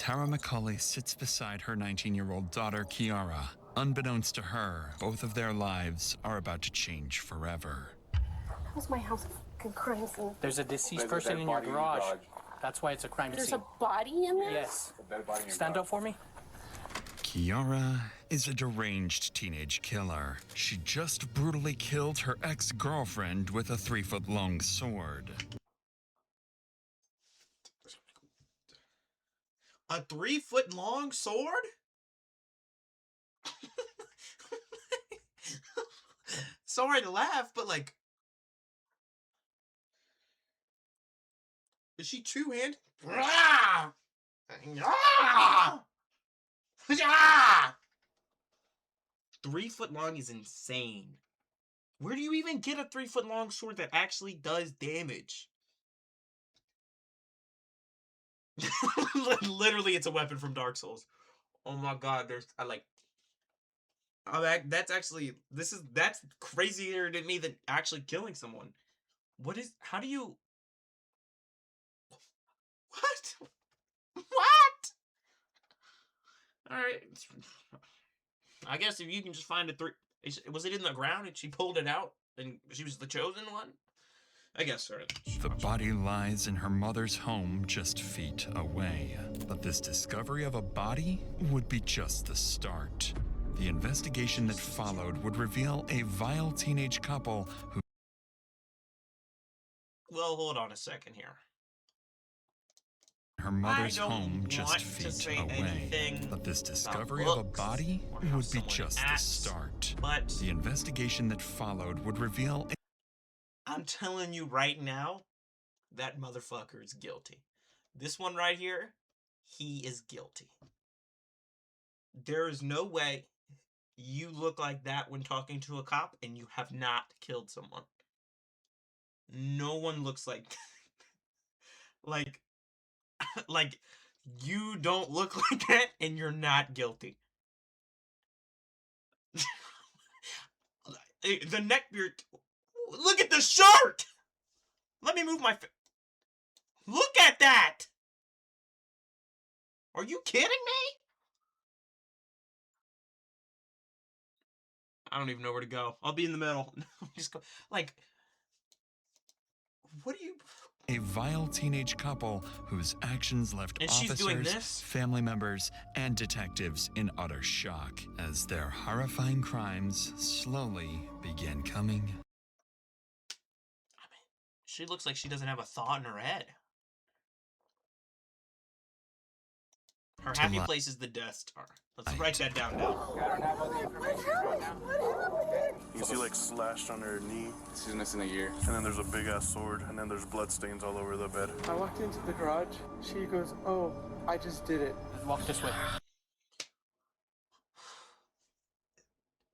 Tara McCauley sits beside her 19-year-old daughter, Kiara. Unbeknownst to her, both of their lives are about to change forever. How's my house a fucking crime scene? There's a deceased person in your garage. That's why it's a crime scene. There's a body in there? Yes. Stand up for me. Kiara is a deranged teenage killer. She just brutally killed her ex-girlfriend with a 3-foot-long sword. A 3-foot-long sword? Sorry to laugh, but like... Is she two-handed? 3-foot long is insane. Where do you even get a 3-foot-long sword that actually does damage? Literally, it's a weapon from Dark Souls. Oh my god, that's actually, that's crazier to me than actually killing someone. How do you... What? What? Alright. I guess if you can just find was it in the ground and she pulled it out and she was the chosen one? I guess so. The body lies in her mother's home just feet away. But this discovery of a body would be just the start. The investigation that followed would reveal a vile teenage couple who... Well, hold on a second here. Her mother's home just feet away. But this discovery of a body would be just the start. But the investigation that followed would reveal... I'm telling you right now, that motherfucker is guilty. This one right here, he is guilty. There is no way you look like that when talking to a cop and you have not killed someone. No one looks like... like, you don't look like that and you're not guilty. The neck beard... Look at the shirt! Let me move my face. Look at that! Are you kidding me? I don't even know where to go. I'll be in the middle. Just go. Like, what do you... A vile teenage couple whose actions left officers, family members, and detectives in utter shock as their horrifying crimes slowly began coming. She looks like she doesn't have a thought in her head. Her happy place is the Death Star. Let's write that down now. You see, like, slashed on her knee. She's missing a ear. And then there's a big-ass sword, and then there's blood stains all over the bed. I walked into the garage. She goes, "Oh, I just did it." Walk this way.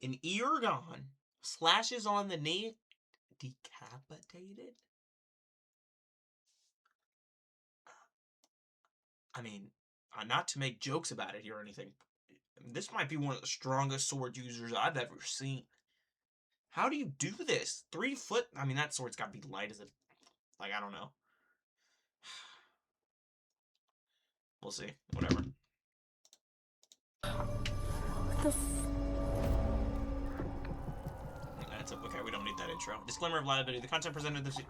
An ear gone. Slashes on the knee. Decapitated? I mean, not to make jokes about it here or anything. This might be one of the strongest sword users I've ever seen. How do you do this? 3 foot? I mean, that sword's got to be light as a... Like, I don't know. We'll see. Whatever. What the That's okay, we don't need that intro. Disclaimer of liability. The content presented this... You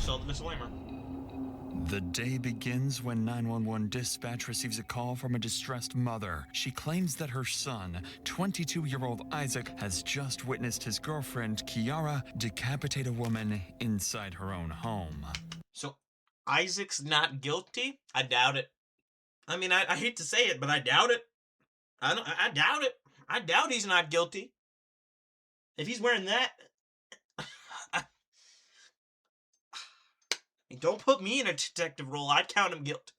saw the disclaimer. The day begins when 911 dispatch receives a call from a distressed mother. She claims that her son, 22-year-old Isaac, has just witnessed his girlfriend, Kiara, decapitate a woman inside her own home. So, Isaac's not guilty? I doubt it. I mean, I hate to say it, but I doubt it. I doubt it. I doubt he's not guilty. If he's wearing that... Don't put me in a detective role. I'd count him guilty.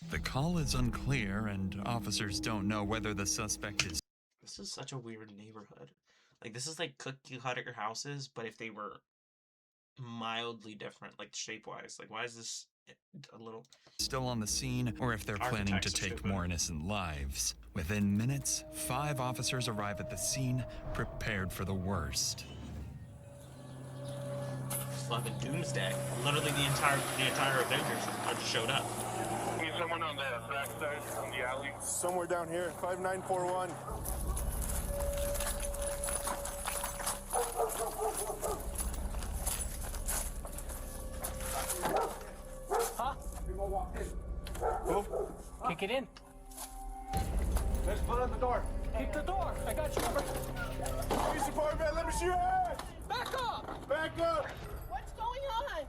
The call is unclear, and officers don't know whether the suspect is... This is such a weird neighborhood. Like, this is like cookie-cutter houses, but if they were mildly different, like shape-wise. Like, why is this a little... still on the scene, or if they're planning to take more innocent lives. Within minutes, 5 officers arrive at the scene, prepared for the worst. fucking doomsday. Literally the entire Avengers just showed up. Need someone on the backside on the alley. Somewhere down here, 5941. Huh? Who? Kick it in. Let's put on the door. Kick the door. I got you. Police department, let me see your hand! Back up. Back up! What's going on?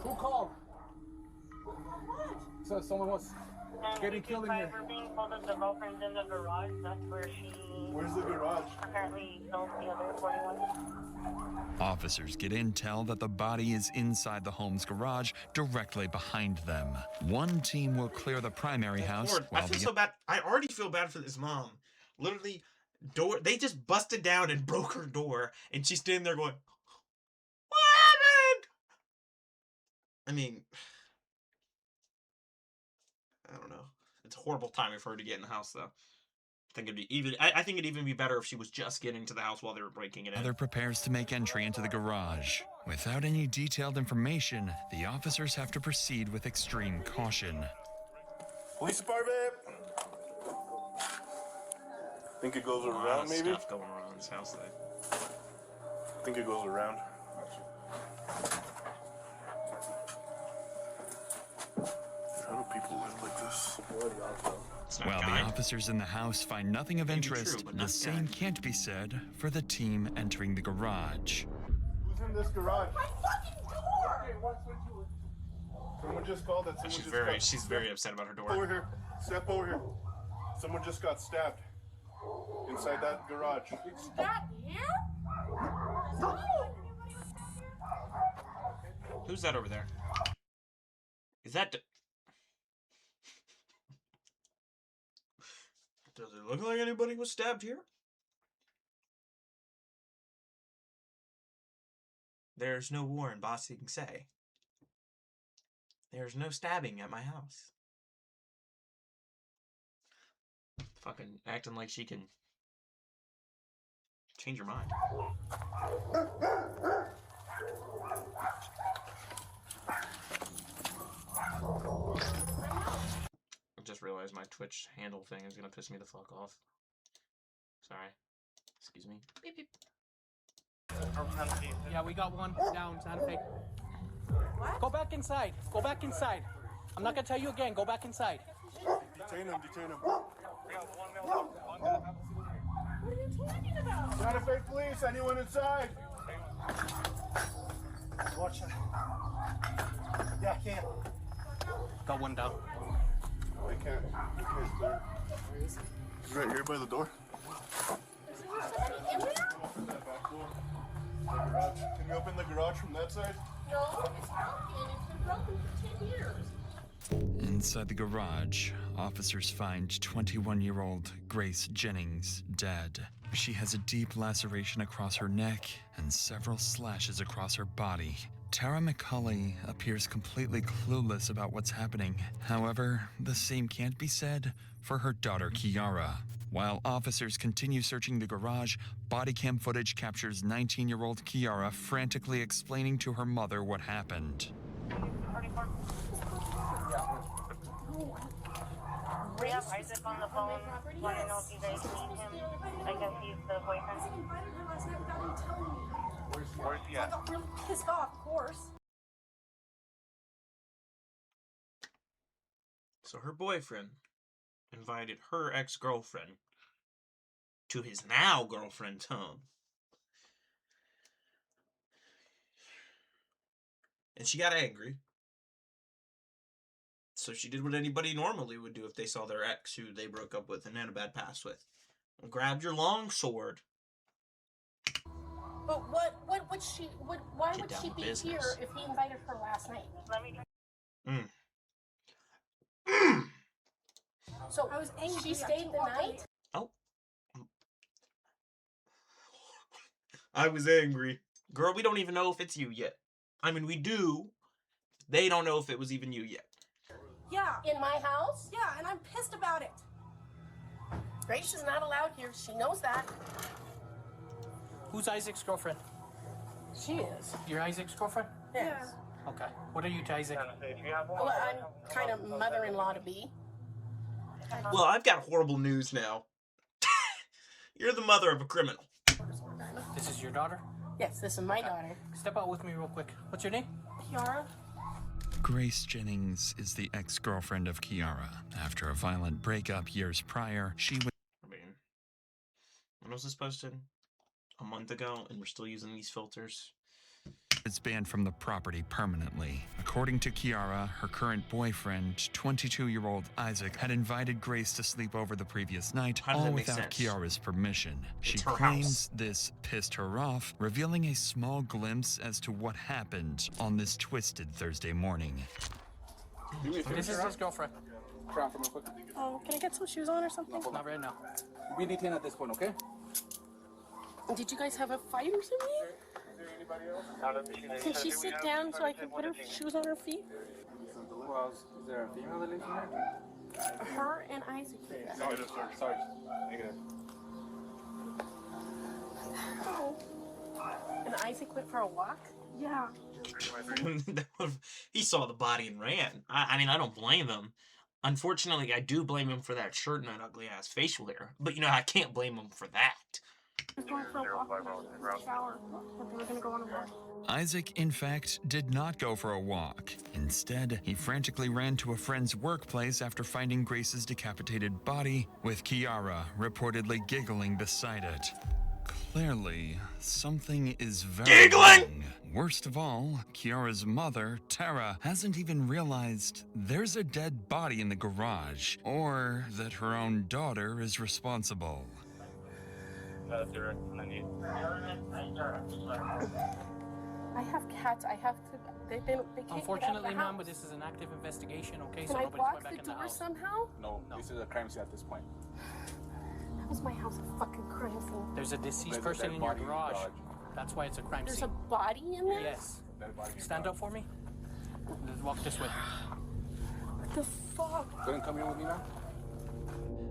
Who called? So someone was getting killed in here. We're being told that the girlfriend's in the garage. That's where she Where's the garage? apparently killed the other 41. Officers get intel that the body is inside the home's garage, directly behind them. One team will clear the primary house, Lord, I while feel the so bad. I already feel bad for this mom. Literally, they just busted down and broke her door, and she's standing there going, "What happened?" I mean, I don't know. It's a horrible timing for her to get in the house, though. I think it'd even be better if she was just getting to the house while they were breaking it in. mother prepares to make entry into the garage. Without any detailed information, the officers have to proceed with extreme caution. Police department! Think it goes A lot around, of maybe? stuff going on in this house, though. Think it goes around. How do people live like this? It's not While the kind. officers in the house find nothing of Maybe interest, true, but the not same kind. can't be said for the team entering the garage. Who's in this garage? My fucking door! Someone just called that someone She's very upset about her Over door. here. Step over here. Someone just got stabbed. Inside that garage. That here? Who's that over there? Is that... Does it look like anybody was stabbed here? There's no war in Ba Sing Se. There's no stabbing at my house. Fucking acting like she can change your mind. I just realized my Twitch handle thing is gonna piss me the fuck off. Sorry. Excuse me. Beep beep. Yeah, we got one down, Santa Fe. What? Go back inside. Go back inside. I'm not gonna tell you again. Go back inside. Detain him, detain him. What are you talking about? Santa Fe police, anyone inside? Watch it. Yeah, I can't. Got one down. They can't clear. He's right here by the door. Somebody in there? Open that back door. The garage. Can you open the garage from that side? No, it's broken. It's been broken for 10 years. Inside the garage, officers find 21-year-old Grace Jennings dead. She has a deep laceration across her neck and several slashes across her body. Tara McCulley appears completely clueless about what's happening. However, the same can't be said for her daughter Kiara. While officers continue searching the garage, body cam footage captures 19-year-old Kiara frantically explaining to her mother what happened. We have Isaac on the phone. Want to know if you guys need him? I guess he's the boyfriend. I invited her last night without him telling me. Where's he I at? got really pissed off, of course. So her boyfriend invited her ex-girlfriend to his now girlfriend's home. And she got angry. So she did what anybody normally would do if they saw their ex who they broke up with and had a bad past with. Grabbed your long sword. But why would she down be business. here if he invited her last night? Let me. So I was angry. She stayed the night? Oh. I was angry. Girl, we don't even know if it's you yet. I mean, we do. They don't know if it was even you yet. Yeah. In my house? Yeah, and I'm pissed about it. Grace is not allowed here. She knows that. Who's Isaac's girlfriend? She is. You're Isaac's girlfriend? Yes. Okay. What are you to Isaac? Well, I'm kind of mother-in-law to be. Well, I've got horrible news now. You're the mother of a criminal. This is your daughter? Yes, this is my daughter. Step out with me real quick. What's your name? Kiara. Grace Jennings is the ex-girlfriend of Kiara. After a violent breakup years prior, she was... I mean, when was this posted? A month ago, and we're still using these filters. It's banned from the property permanently. According to Kiara, her current boyfriend, 22-year-old Isaac, had invited Grace to sleep over the previous night, How does all that make without sense? Kiara's permission. She It's her claims house. this pissed her off, revealing a small glimpse as to what happened on this twisted Thursday morning. This is his girlfriend. Oh, can I get some shoes on or something? Not right now. We need 10 at this point, okay? Did you guys have a fight or something? Can she sit down so I can put her shoes on her feet? Who else? Is there a female that lives in here? Her and Isaac. Negative, sir. Sorry. Negative. Oh. And Isaac went for a walk? Yeah. He saw the body and ran. I mean, I don't blame him. Unfortunately, I do blame him for that shirt and that ugly ass facial hair. But you know, I can't blame him for that. He was going for a walk. Shower. But they were gonna go on a walk. Isaac, in fact, did not go for a walk. Instead, he frantically ran to a friend's workplace after finding Grace's decapitated body, with Kiara reportedly giggling beside it. Clearly, something is very wrong. Worst of all, Kiara's mother, Tara, hasn't even realized there's a dead body in the garage, or that her own daughter is responsible. I have cats. I have to. They can't Unfortunately, get out ma'am, of but the this is an active investigation, okay? house. So Can I nobody's walk going back the in the door house. somehow? No, this is a crime scene at this point. That was my house, a fucking crime scene. There's a deceased There's a person dead in your body in the garage. garage. That's why it's a crime There's scene. a body in there? Yes. Dead body in the Stand garage. up for me. Let's walk this way. What the fuck? Go ahead and come here with me now.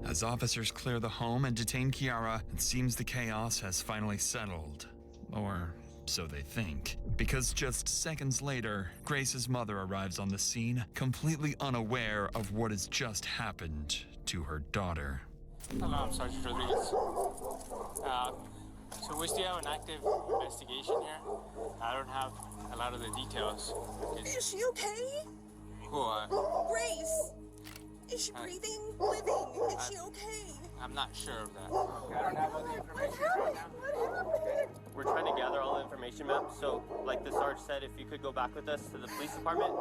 As officers clear the home and detain Kiara, it seems the chaos has finally settled. Or so they think. Because just seconds later, Grace's mother arrives on the scene, completely unaware of what has just happened to her daughter. Hello, I'm Sergeant Rodriguez. So we still have an active investigation here. I don't have a lot of the details. Is she okay? Who, Grace! Is she breathing, living? Is she okay? I'm not sure of that. I don't have all the information right now. We're trying to gather all the information, ma'am. So, like the Sarge said, if you could go back with us to the police department,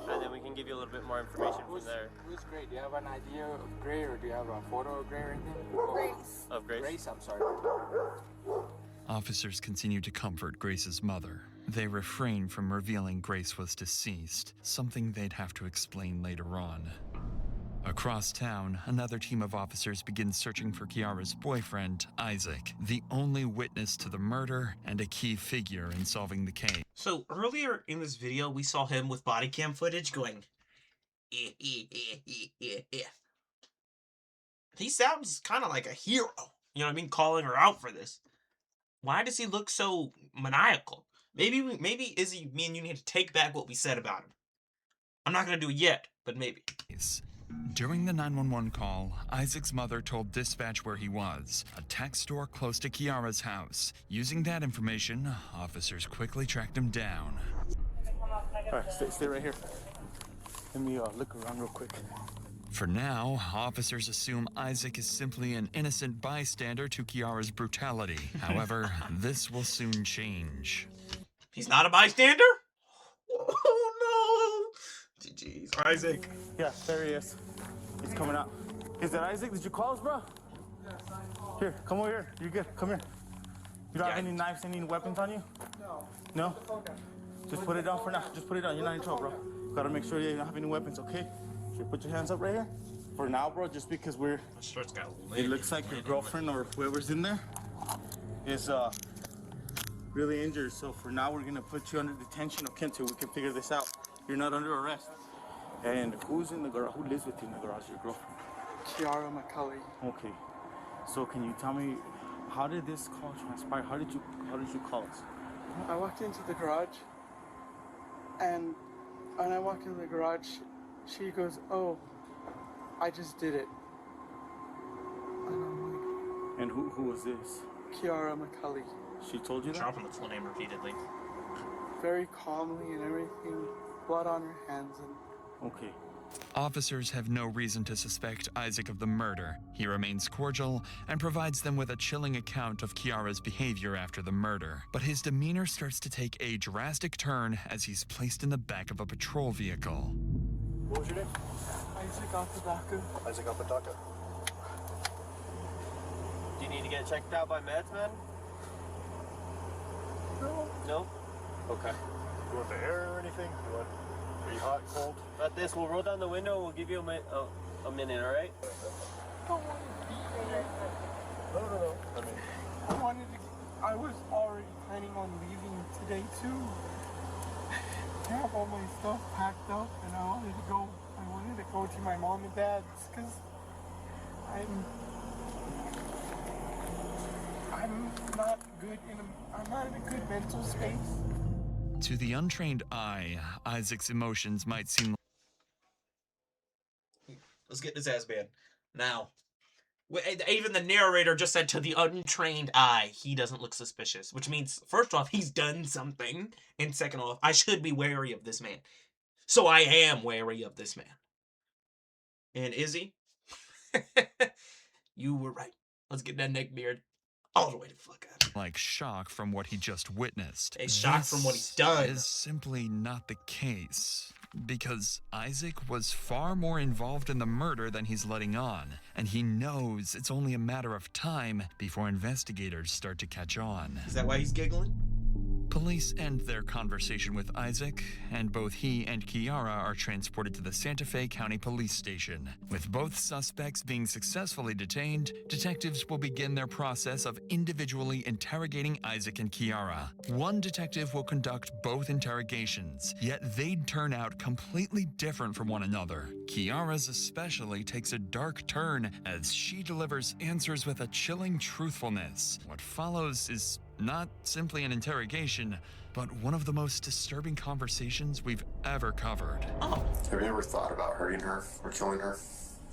and then we can give you a little bit more information from there. Who's Gray? Do you have an idea of Gray, or do you have a photo of Gray or anything? Grace. Of Grace? Grace, I'm sorry. Officers continue to comfort Grace's mother. They refrain from revealing Grace was deceased, something they'd have to explain later on. Across town, another team of officers begins searching for Kiara's boyfriend, Isaac, the only witness to the murder and a key figure in solving the case. So earlier in this video, we saw him with body cam footage going, eh. He sounds kind of like a hero. You know what I mean? Calling her out for this. Why does he look so maniacal? Maybe Izzy, me and you need to take back what we said about him. I'm not going to do it yet, but maybe. During the 911 call, Isaac's mother told dispatch where he was, a tech store close to Kiara's house. Using that information, officers quickly tracked him down. Alright, stay right here. Let me look around real quick. For now, officers assume Isaac is simply an innocent bystander to Kiara's brutality. However, this will soon change. He's not a bystander? Oh no! Jeez, Isaac. Yeah, there he is. He's coming out. Is that Isaac? Did you call us, bro? Here, come over here. You're good. Come here. You don't have any knives, any weapons on you? No. No? Just put it down for now. Just put it down. You're not in trouble, bro. Gotta make sure you don't have any weapons, okay? Here, put your hands up right here. For now, bro, just because it looks like your girlfriend or whoever's in there is really injured. So for now, we're gonna put you under detention, okay, until we can figure this out. You're not under arrest. And who's in the garage? Who lives with you in the garage? Your girlfriend? Kiara, my colleague. Okay. So can you tell me, how did this call transpire? How did you call us? I walked into the garage, and when I walk into the garage, she goes, "Oh, I just did it." And I'm like, And who was this? Kiara McCully. She told you that? Dropping the full name repeatedly. Very calmly and everything, blood on her hands, and Okay. Officers have no reason to suspect Isaac of the murder. He remains cordial and provides them with a chilling account of Kiara's behavior after the murder. But his demeanor starts to take a drastic turn as he's placed in the back of a patrol vehicle. What was your name? Isaac Apodaca. Isaac Apodaca. Do you need to get checked out by meds, man? No. No? Okay. You want the air or anything? Are you hot, cold? Got this. We'll roll down the window and we'll give you a minute, all right? I don't want to be here. No. I was already planning on leaving today too. I have all my stuff packed up, and I wanted to go to my mom and dad's because I'm not in a good mental space. To the untrained eye, Isaac's emotions might seem. Let's get this ass banned. Now, even the narrator just said to the untrained eye, he doesn't look suspicious. Which means, first off, he's done something. And second off, I should be wary of this man. So I am wary of this man. And Izzy, you were right. Let's get that neck beard all the way to fuck out. Like shock from what he just witnessed. A shock from what he's done. Is simply not the case. Because Isaac was far more involved in the murder than he's letting on, and he knows it's only a matter of time before investigators start to catch on. Is that why he's giggling? Police end their conversation with Isaac, and both he and Kiara are transported to the Santa Fe County Police Station. With both suspects being successfully detained, detectives will begin their process of individually interrogating Isaac and Kiara. One detective will conduct both interrogations, yet they'd turn out completely different from one another. Kiara's especially takes a dark turn as she delivers answers with a chilling truthfulness. What follows is not simply an interrogation, but one of the most disturbing conversations we've ever covered. Oh. Have you ever thought about hurting her or killing her?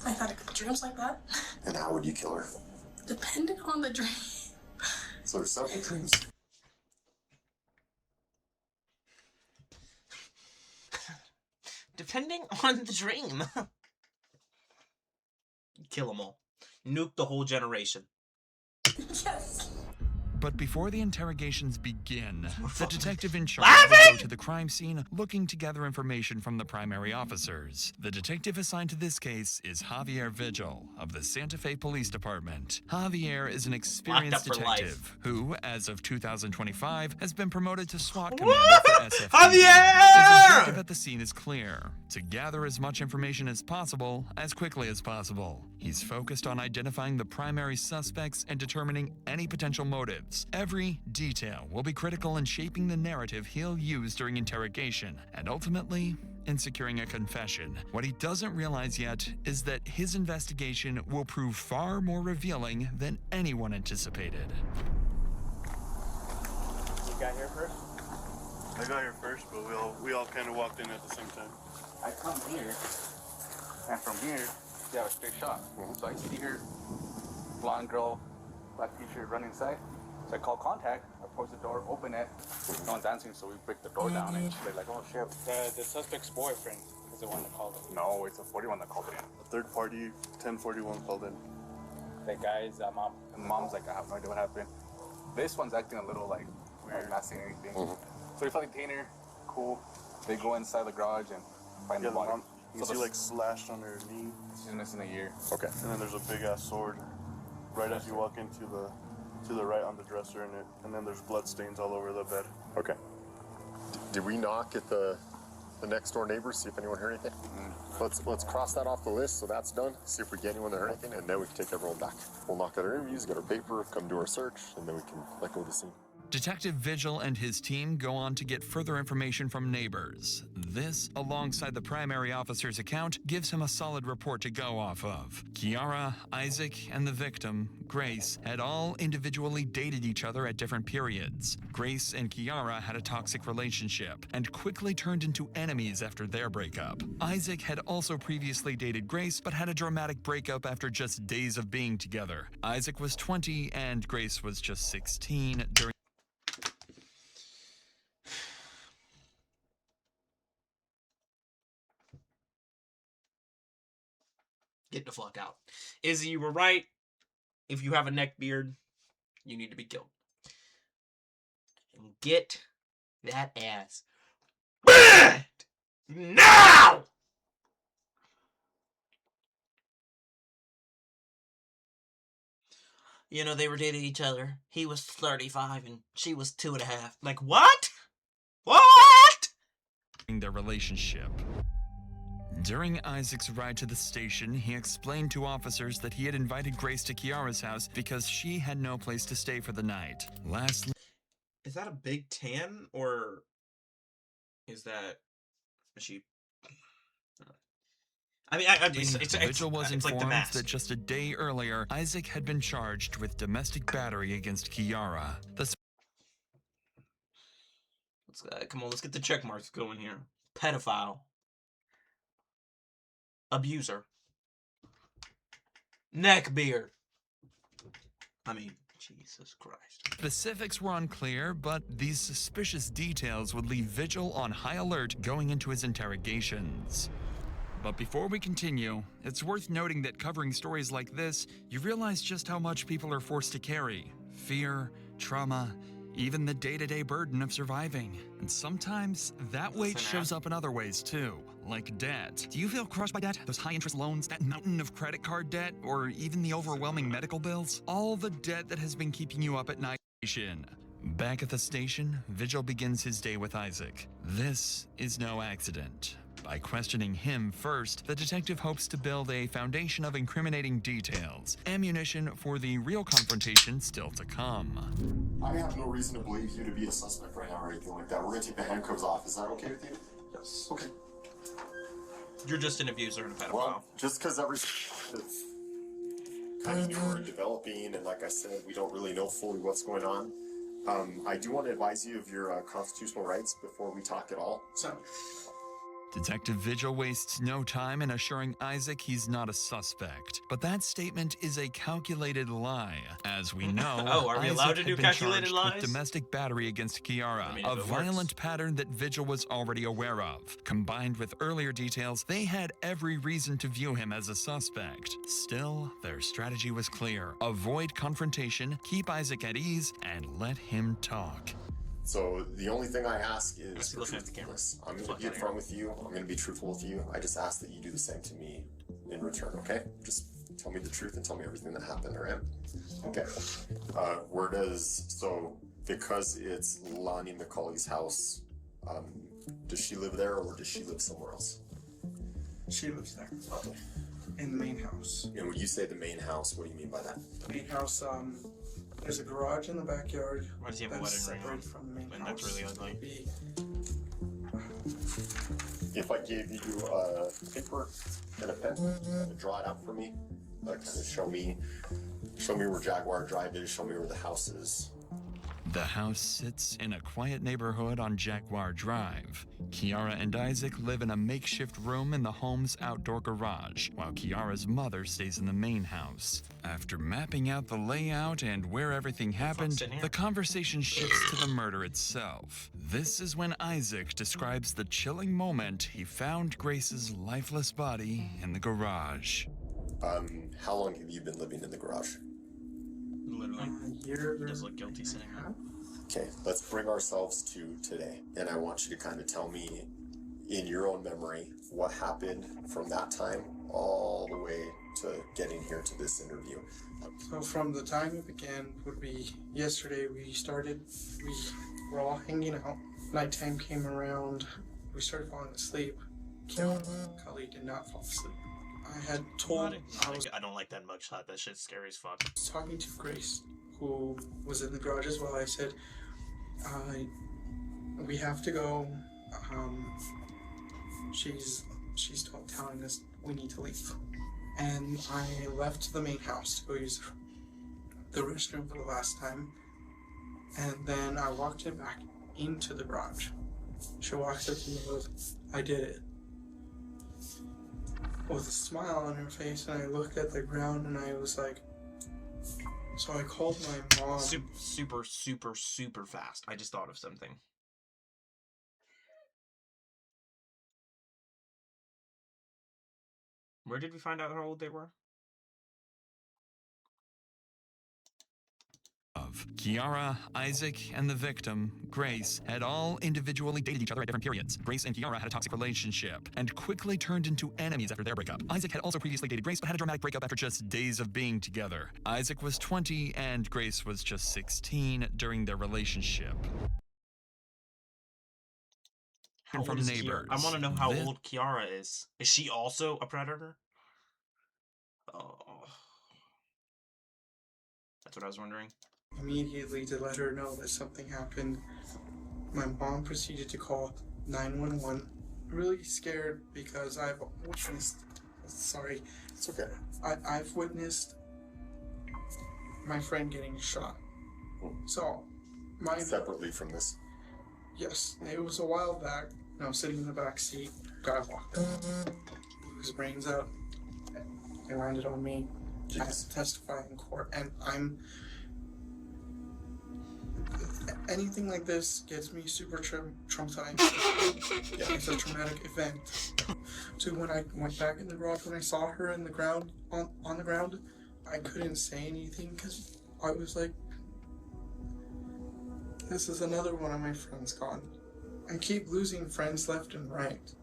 I've had dreams like that. And how would you kill her? Depending on the dream. So there's several dreams. Depending on the dream. Kill them all. Nuke the whole generation. Yes. But before the interrogations begin, the detective in charge will go to the crime scene looking to gather information from the primary officers. The detective assigned to this case is Javier Vigil of the Santa Fe Police Department. Javier is an experienced detective who, as of 2025, has been promoted to SWAT commander for SFPD. His objective at the scene is clear: to gather as much information as possible, as quickly as possible. He's focused on identifying the primary suspects and determining any potential motives. Every detail will be critical in shaping the narrative he'll use during interrogation, and ultimately, in securing a confession. What he doesn't realize yet is that his investigation will prove far more revealing than anyone anticipated. You got here first? I got here first, but we all kind of walked in at the same time. I come here, and from here, you have a straight shot. So I see her, blonde girl, black t-shirt, run inside. So I call contact, approach the door, open it. No one's answering, so we break the door down, and they're like, oh shit. The suspect's boyfriend is the one that called it. No, it's a 41 that called it in. A third party, 1041 called in. The guy's mom. And mom's like, I have no idea what happened. This one's acting a little like weird, not saying anything. So we find the container, cool. They go inside the garage and find the body. You see like slashed on her knee. She's missing a ear. Okay. And then there's a big ass sword right as you walk into to the right on the dresser, and then there's blood stains all over the bed. Okay. Did we knock at the next door neighbors, see if anyone heard anything? Let's cross that off the list, so that's done. See if we get anyone that heard anything, and then we can take everyone back. We'll knock out our interviews, get our paper, come do our search, and then we can let go of the scene. Detective Vigil and his team go on to get further information from neighbors. This, alongside the primary officer's account, gives him a solid report to go off of. Kiara, Isaac, and the victim, Grace, had all individually dated each other at different periods. Grace and Kiara had a toxic relationship and quickly turned into enemies after their breakup. Isaac had also previously dated Grace but had a dramatic breakup after just days of being together. Isaac was 20 and Grace was just 16 during Get the fuck out. Izzy, you were right. If you have a neck beard, you need to be killed. And get that ass banned now! You know, they were dating each other. He was 35 and she was 2.5. Like, what? What? Their relationship. During Isaac's ride to the station, he explained to officers that he had invited Grace to Kiara's house because she had no place to stay for the night. Lastly, is that a big tan or is that a sheep? I mean, Vigil was it's like the informed mask. that just a day earlier, Isaac had been charged with domestic battery against Kiara. Come on, let's get the check marks going here. Pedophile. Abuser. Neckbeard. I mean, Jesus Christ. Specifics were unclear, but these suspicious details would leave Vigil on high alert going into his interrogations. But before we continue, it's worth noting that covering stories like this, you realize just how much people are forced to carry. Fear, trauma, even the day-to-day burden of surviving. And sometimes that weight shows up in other ways too, like debt. Do you feel crushed by debt? Those high-interest loans, that mountain of credit card debt, or even the overwhelming medical bills? All the debt that has been keeping you up at night. Back at the station, Vigil begins his day with Isaac. This is no accident. By questioning him first, the detective hopes to build a foundation of incriminating details, ammunition for the real confrontation still to come. I have no reason to believe you to be a suspect right now or anything like that. We're gonna take the handcuffs off. Is that okay with you? Yes. Okay. You're just an abuser and a pedophile. Well, just because everything is kind of new and developing, and like I said, we don't really know fully what's going on. I do want to advise you of your constitutional rights before we talk at all. So. Detective Vigil wastes no time in assuring Isaac he's not a suspect. But that statement is a calculated lie. As we know, oh, are we allowed Isaac to do had been calculated charged lies? with domestic battery against Kiara, a violent pattern that Vigil was already aware of. Combined with earlier details, they had every reason to view him as a suspect. Still, their strategy was clear. Avoid confrontation, keep Isaac at ease, and let him talk. So the only thing I ask is for truthfulness. I'm going to be upfront with you. I'm going to be truthful with you. I just ask that you do the same to me in return, okay? Just tell me the truth and tell me everything that happened, all right? Okay. Because it's Lonnie McCauley's house, does she live there or does she live somewhere else? She lives there. Okay. In the main house. And when you say the main house, what do you mean by that? The main house, there's a garage in the backyard. Why does he have a wedding ring on? From the main And house. that's really ugly. If I gave you a paper and a pen to draw it out for me, kind of show me where Jaguar Drive is, show me where the house is. The house sits in a quiet neighborhood on Jaguar Drive. Kiara and Isaac live in a makeshift room in the home's outdoor garage, while Kiara's mother stays in the main house. After mapping out the layout and where everything happened, the conversation shifts to the murder itself. This is when Isaac describes the chilling moment he found Grace's lifeless body in the garage. How long have you been living in the garage? Literally. A year. He does look guilty sitting there. Okay, let's bring ourselves to today. And I want you to kind of tell me, in your own memory, what happened from that time all the way to getting here to this interview. So from the time it began would be yesterday. We were all hanging out. Nighttime came around. We started falling asleep. Kali did not fall asleep. I had told I don't like that mugshot. That shit's scary as fuck. Talking to Grace, who was in the garage as well. I said, We have to go. She's telling us we need to leave. And I left the main house to go use the restroom for the last time. And then I walked it back into the garage. She walks up to me and goes, I did it. With a smile on her face, and I looked at the ground and I was like, so I called my mom. Super fast. I just thought of something. Where did we find out how old they were? Kiara, Isaac, and the victim, Grace, had all individually dated each other at different periods. Grace and Kiara had a toxic relationship and quickly turned into enemies after their breakup. Isaac had also previously dated Grace but had a dramatic breakup after just days of being together. Isaac was 20 and Grace was just 16 during their relationship. How from old is neighbors. Kiara? I want to know how old Kiara is. Is she also a predator? Oh. That's what I was wondering. Immediately to let her know that something happened, my mom proceeded to call 911. Really scared because I've witnessed. Sorry, it's okay. I've witnessed my friend getting shot. So, separately from this. Yes, it was a while back. I was sitting in the back seat. Guy walked up, blew his brains out. They landed on me. I had to testify in court, and anything like this gets me super traumatized. Yeah, it's a traumatic event. So when I went back in the garage, when I saw her in the ground, on the ground, I couldn't say anything because I was like, this is another one of my friends gone. I keep losing friends left and right.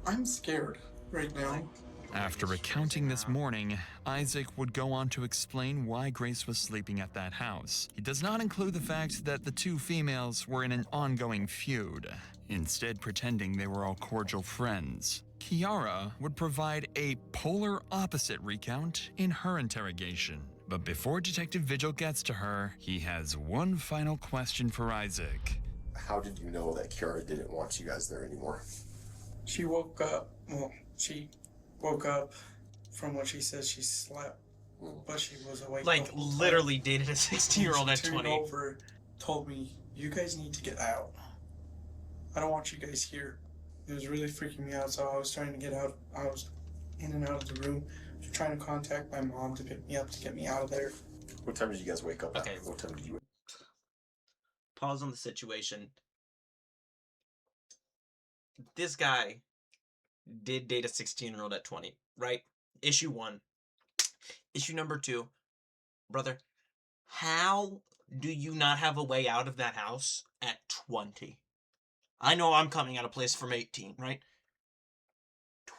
I'm scared right now. After recounting this morning, Isaac would go on to explain why Grace was sleeping at that house. He does not include the fact that the two females were in an ongoing feud, instead pretending they were all cordial friends. Kiara would provide a polar opposite recount in her interrogation. But before Detective Vigil gets to her, he has one final question for Isaac. How did you know that Kiara didn't want you guys there anymore? She woke up, she woke up from what she says she slept, but she was awake. Like, literally dated a 16-year-old at 20. Over, told me, you guys need to get out. I don't want you guys here. It was really freaking me out, so I was trying to get out. I was in and out of the room, trying to contact my mom to pick me up, to get me out of there. What time did you guys wake up at? Okay. What time did you wake up? Pause on the situation. This guy did date a 16-year-old at 20, right? Issue 1. Issue number 2. Brother, how do you not have a way out of that house at 20? I know I'm coming out of place from 18, right?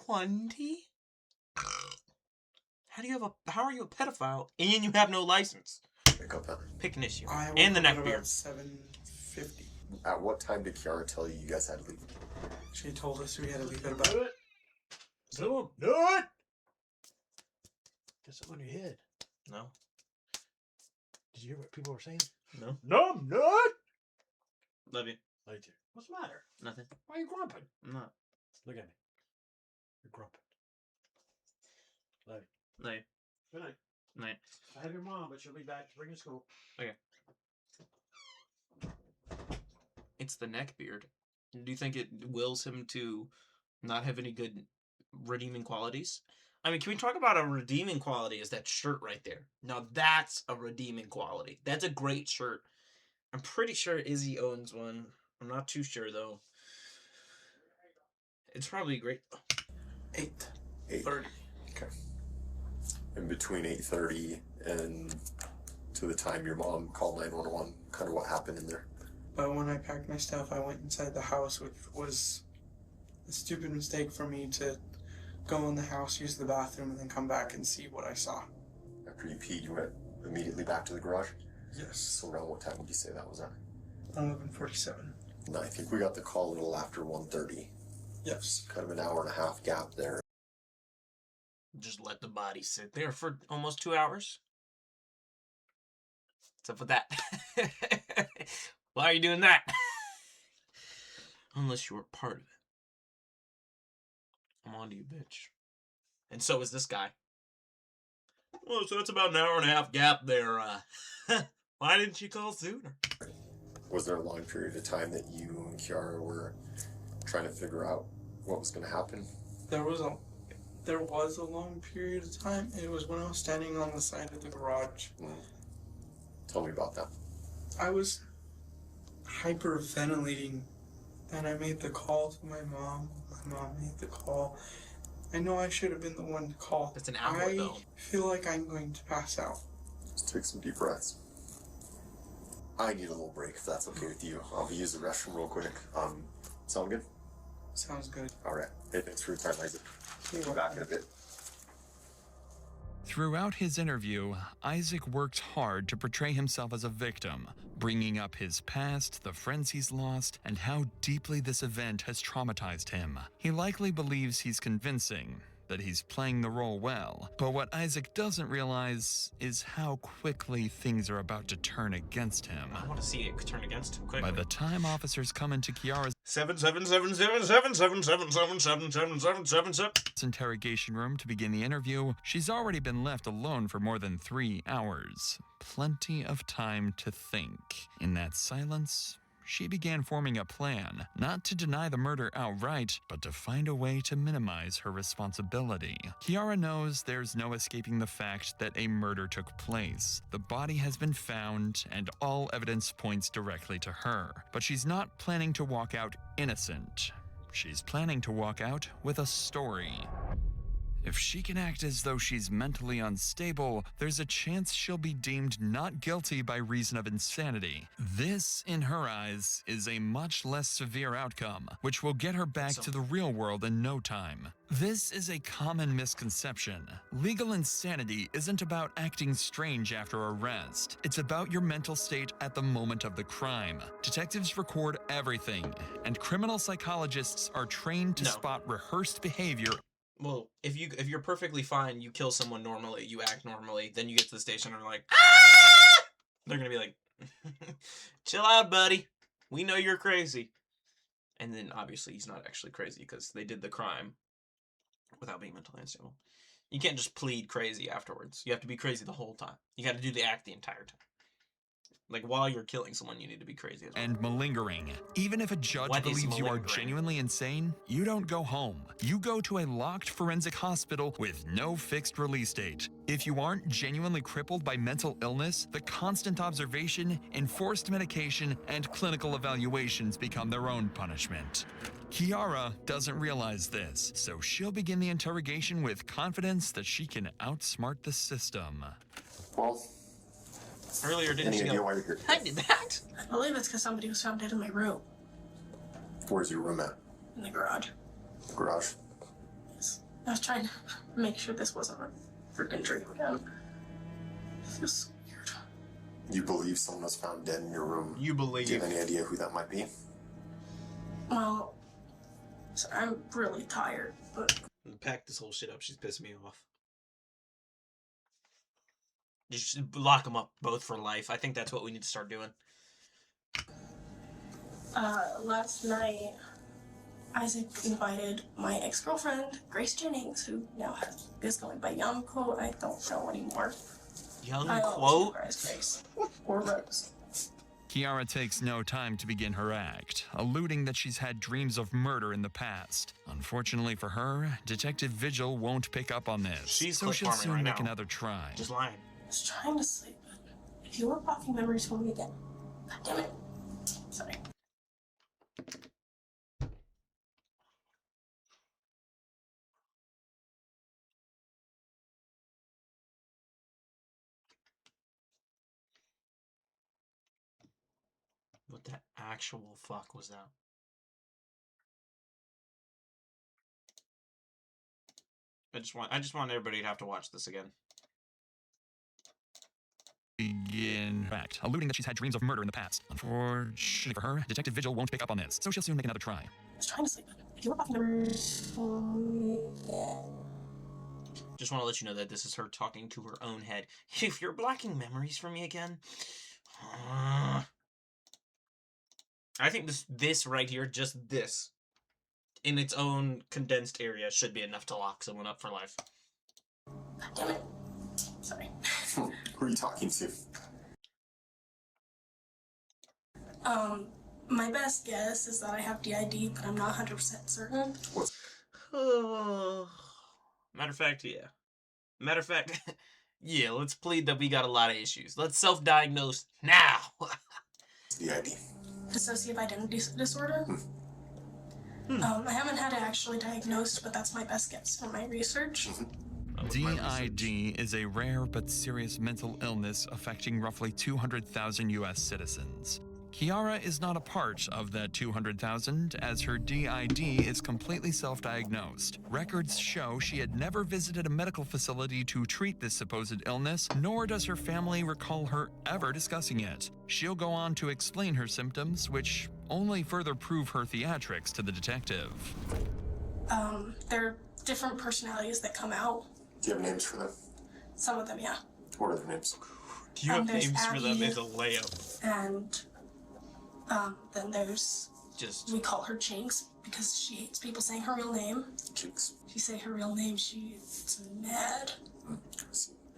20? How are you a pedophile and you have no license? Wake up, huh? Pick an issue. And the neck beard. 7:50. At what time did Kiara tell you guys had to leave? She told us we had to leave at about... Do it! Get something on your head. No. Did you hear what people were saying? No. No, I'm not! Love you. Love you too. What's the matter? Nothing. Why are you grumping? I'm not. Look at me. You're grumping. Love you. Love you. Good night. Night. I have your mom, but she'll be back to bring you to school. Okay. It's the neck beard. Do you think it wills him to not have any good redeeming qualities? I mean, can we talk about a redeeming quality? Is that shirt right there? Now that's a redeeming quality. That's a great shirt. I'm pretty sure Izzy owns one. I'm not too sure though. It's probably great. 8:30. Okay. In between 8:30 and to the time your mom called 911, kind of what happened in there? But when I packed my stuff, I went inside the house, which was a stupid mistake for me to go in the house, use the bathroom, and then come back and see what I saw. After you peed, you went immediately back to the garage? Yes. So around what time would you say that was at? 11:47. No, I think we got the call a little after 1:30. Yes. Kind of an hour and a half gap there. Just let the body sit there for almost 2 hours. What's up with that? Why are you doing that? Unless you were part of it. I'm on to you, bitch. And so is this guy. Well, so that's about an hour and a half gap there. Why didn't you call sooner? Was there a long period of time that you and Kiara were trying to figure out what was going to happen? There was a long period of time. It was when I was standing on the side of the garage. Tell me about that. I was hyperventilating, and I made the call to my mom. My mom made the call. I know I should have been the one to call. That's an hour, though. I feel like I'm going to pass out. Just take some deep breaths. I need a little break, if that's okay with you. I'll use the restroom real quick. Sound good? Sounds good. All right. Hey, thanks for your time, Isaac. We'll be back in a bit. Throughout his interview, Isaac worked hard to portray himself as a victim, bringing up his past, the friends he's lost, and how deeply this event has traumatized him. He likely believes he's convincing, that he's playing the role well, but what Isaac doesn't realize is how quickly things are about to turn against him. I want to see it turn against him quickly. By the time officers come into Kiara's 77777777777 interrogation room to begin the interview, she's already been left alone for more than 3 hours. Plenty of time to think. In that silence, she began forming a plan, not to deny the murder outright, but to find a way to minimize her responsibility. Kiara knows there's no escaping the fact that a murder took place. The body has been found, and all evidence points directly to her. But she's not planning to walk out innocent. She's planning to walk out with a story. If she can act as though she's mentally unstable, there's a chance she'll be deemed not guilty by reason of insanity. This, in her eyes, is a much less severe outcome, which will get her back to the real world in no time. This is a common misconception. Legal insanity isn't about acting strange after arrest. It's about your mental state at the moment of the crime. Detectives record everything, and criminal psychologists are trained to spot rehearsed behavior. Well, if you're perfectly fine, you kill someone normally, you act normally, then you get to the station and they're like, ah! They're gonna be like, chill out, buddy. We know you're crazy. And then obviously he's not actually crazy because they did the crime without being mentally unstable. You can't just plead crazy afterwards. You have to be crazy the whole time. You got to do the act the entire time. Like, while you're killing someone, you need to be crazy as well. And malingering. Even if a judge believes you are genuinely insane, you don't go home. You go to a locked forensic hospital with no fixed release date. If you aren't genuinely crippled by mental illness, the constant observation, enforced medication, and clinical evaluations become their own punishment. Kiara doesn't realize this, so she'll begin the interrogation with confidence that she can outsmart the system. Well, earlier, didn't you know why you're here? I did that. I believe it's because somebody was found dead in my room. Where's your room at? In the garage. Garage? Yes. I was trying to make sure this wasn't a freaking dream again. It feels so weird. You believe someone was found dead in your room? You believe. Do you have any idea who that might be? Well, so I'm really tired, but... Pack this whole shit up. She's pissing me off. Just lock them up both for life. I think that's what we need to start doing. Last night, Isaac invited my ex-girlfriend, Grace Jennings, who now is going by Young Quote. I don't know anymore. Young Quote? Grace. Or Rose. Kiara takes no time to begin her act, alluding that she's had dreams of murder in the past. Unfortunately for her, Detective Vigil won't pick up on this, so she'll soon make another try. Just lying. I was trying to sleep, but if you were blocking memories for me again, God damn it. Sorry. What the actual fuck was that? I just want everybody to have to watch this again. In fact, alluding that she's had dreams of murder in the past. Unfortunately for her, Detective Vigil won't pick up on this, so she'll soon make another try. I was trying to sleep, but if you were blocking memories for me again. Just want to let you know that this is her talking to her own head. If you're blocking memories for me again... I think this right here, just this, in its own condensed area, should be enough to lock someone up for life. Damn it. Sorry. Who are you talking to? My best guess is that I have DID, but I'm not 100% certain. Matter of fact, yeah. Matter of fact, yeah, let's plead that we got a lot of issues. Let's self-diagnose now. DID. Dissociative identity disorder. I haven't had it actually diagnosed, but that's my best guess from my research. DID is a rare but serious mental illness affecting roughly 200,000 U.S. citizens. Kiara is not a part of that 200,000, as her DID is completely self-diagnosed. Records show she had never visited a medical facility to treat this supposed illness, nor does her family recall her ever discussing it. She'll go on to explain her symptoms, which only further prove her theatrics to the detective. There are different personalities that come out. Do you have names for them? Some of them, yeah. What are the names? Do you have there's names for them Abby, as a layup? And then there's, Just... we call her Jinx because she hates people saying her real name. Jinx. If you say her real name, she's mad.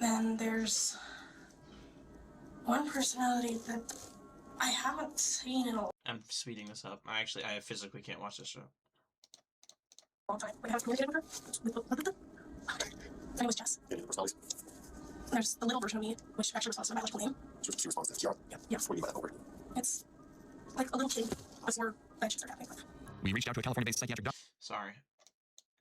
Then there's one personality that I haven't seen in a I'm speeding this up. I physically can't watch this show. long time. We haven't communicated with her. Her name was Jess. Any personalities? There's the little version of me, which actually responds to my biological name. She responds to Kiara. Yeah. What do you mean by that word? It's like a little kid before bad shit started happening. We reached out to a California-based psychiatric Sorry.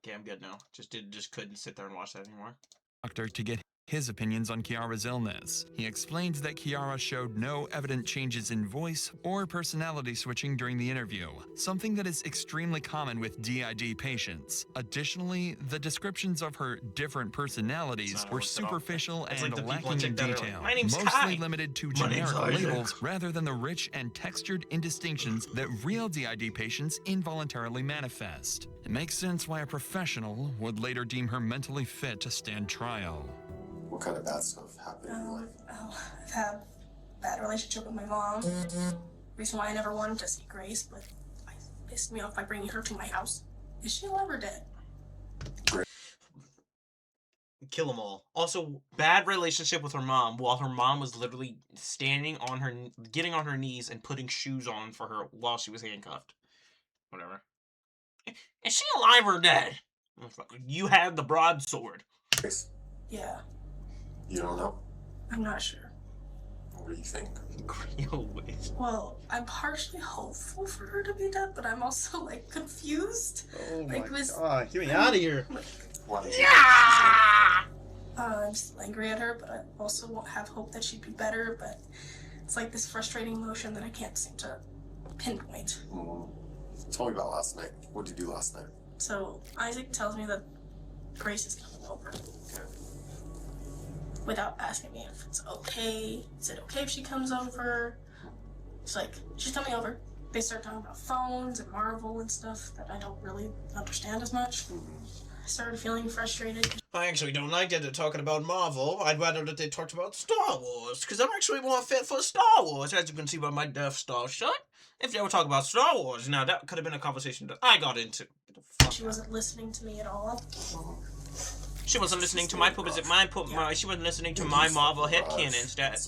Okay, I'm good now. Just couldn't sit there and watch that anymore. doctor to get his opinions on Kiara's illness. He explained that Kiara showed no evident changes in voice or personality switching during the interview, something that is extremely common with DID patients. Additionally, the descriptions of her different personalities were superficial and lacking in detail, mostly limited to generic labels rather than the rich and textured indistinctions that real DID patients involuntarily manifest. It makes sense why a professional would later deem her mentally fit to stand trial. What kind of bad stuff happened in your life? I've had a bad relationship with my mom. Reason why I never wanted to see Grace, but I pissed me off by bringing her to my house. Is she alive or dead? Kill them all. Also, bad relationship with her mom, while her mom was literally standing on her, getting on her knees and putting shoes on for her while she was handcuffed. Whatever. Is she alive or dead? You had the broadsword. Grace? Yeah. You don't know? I'm not sure. What do you think? Well, I'm partially hopeful for her to be dead, but I'm also, like, confused. Oh like, my god, get me out of here. I'm still angry at her, but I also won't have hope that she'd be better, but it's like this frustrating emotion that I can't seem to pinpoint. Tell me about last night. What did you do last night? So, Isaac tells me that Grace is coming over. Without asking me if it's okay. Is it okay if she comes over? It's like, she's coming over. They start talking about phones and Marvel and stuff that I don't really understand as much. I started feeling frustrated. I actually don't like that they're talking about Marvel. I'd rather that they talked about Star Wars, because I'm actually more fit for Star Wars, as you can see by my Death Star shirt. If they were talking about Star Wars, now that could have been a conversation that I got into. She wasn't listening to me at all. She wasn't listening to my she wasn't listening to my Marvel headcanon stats.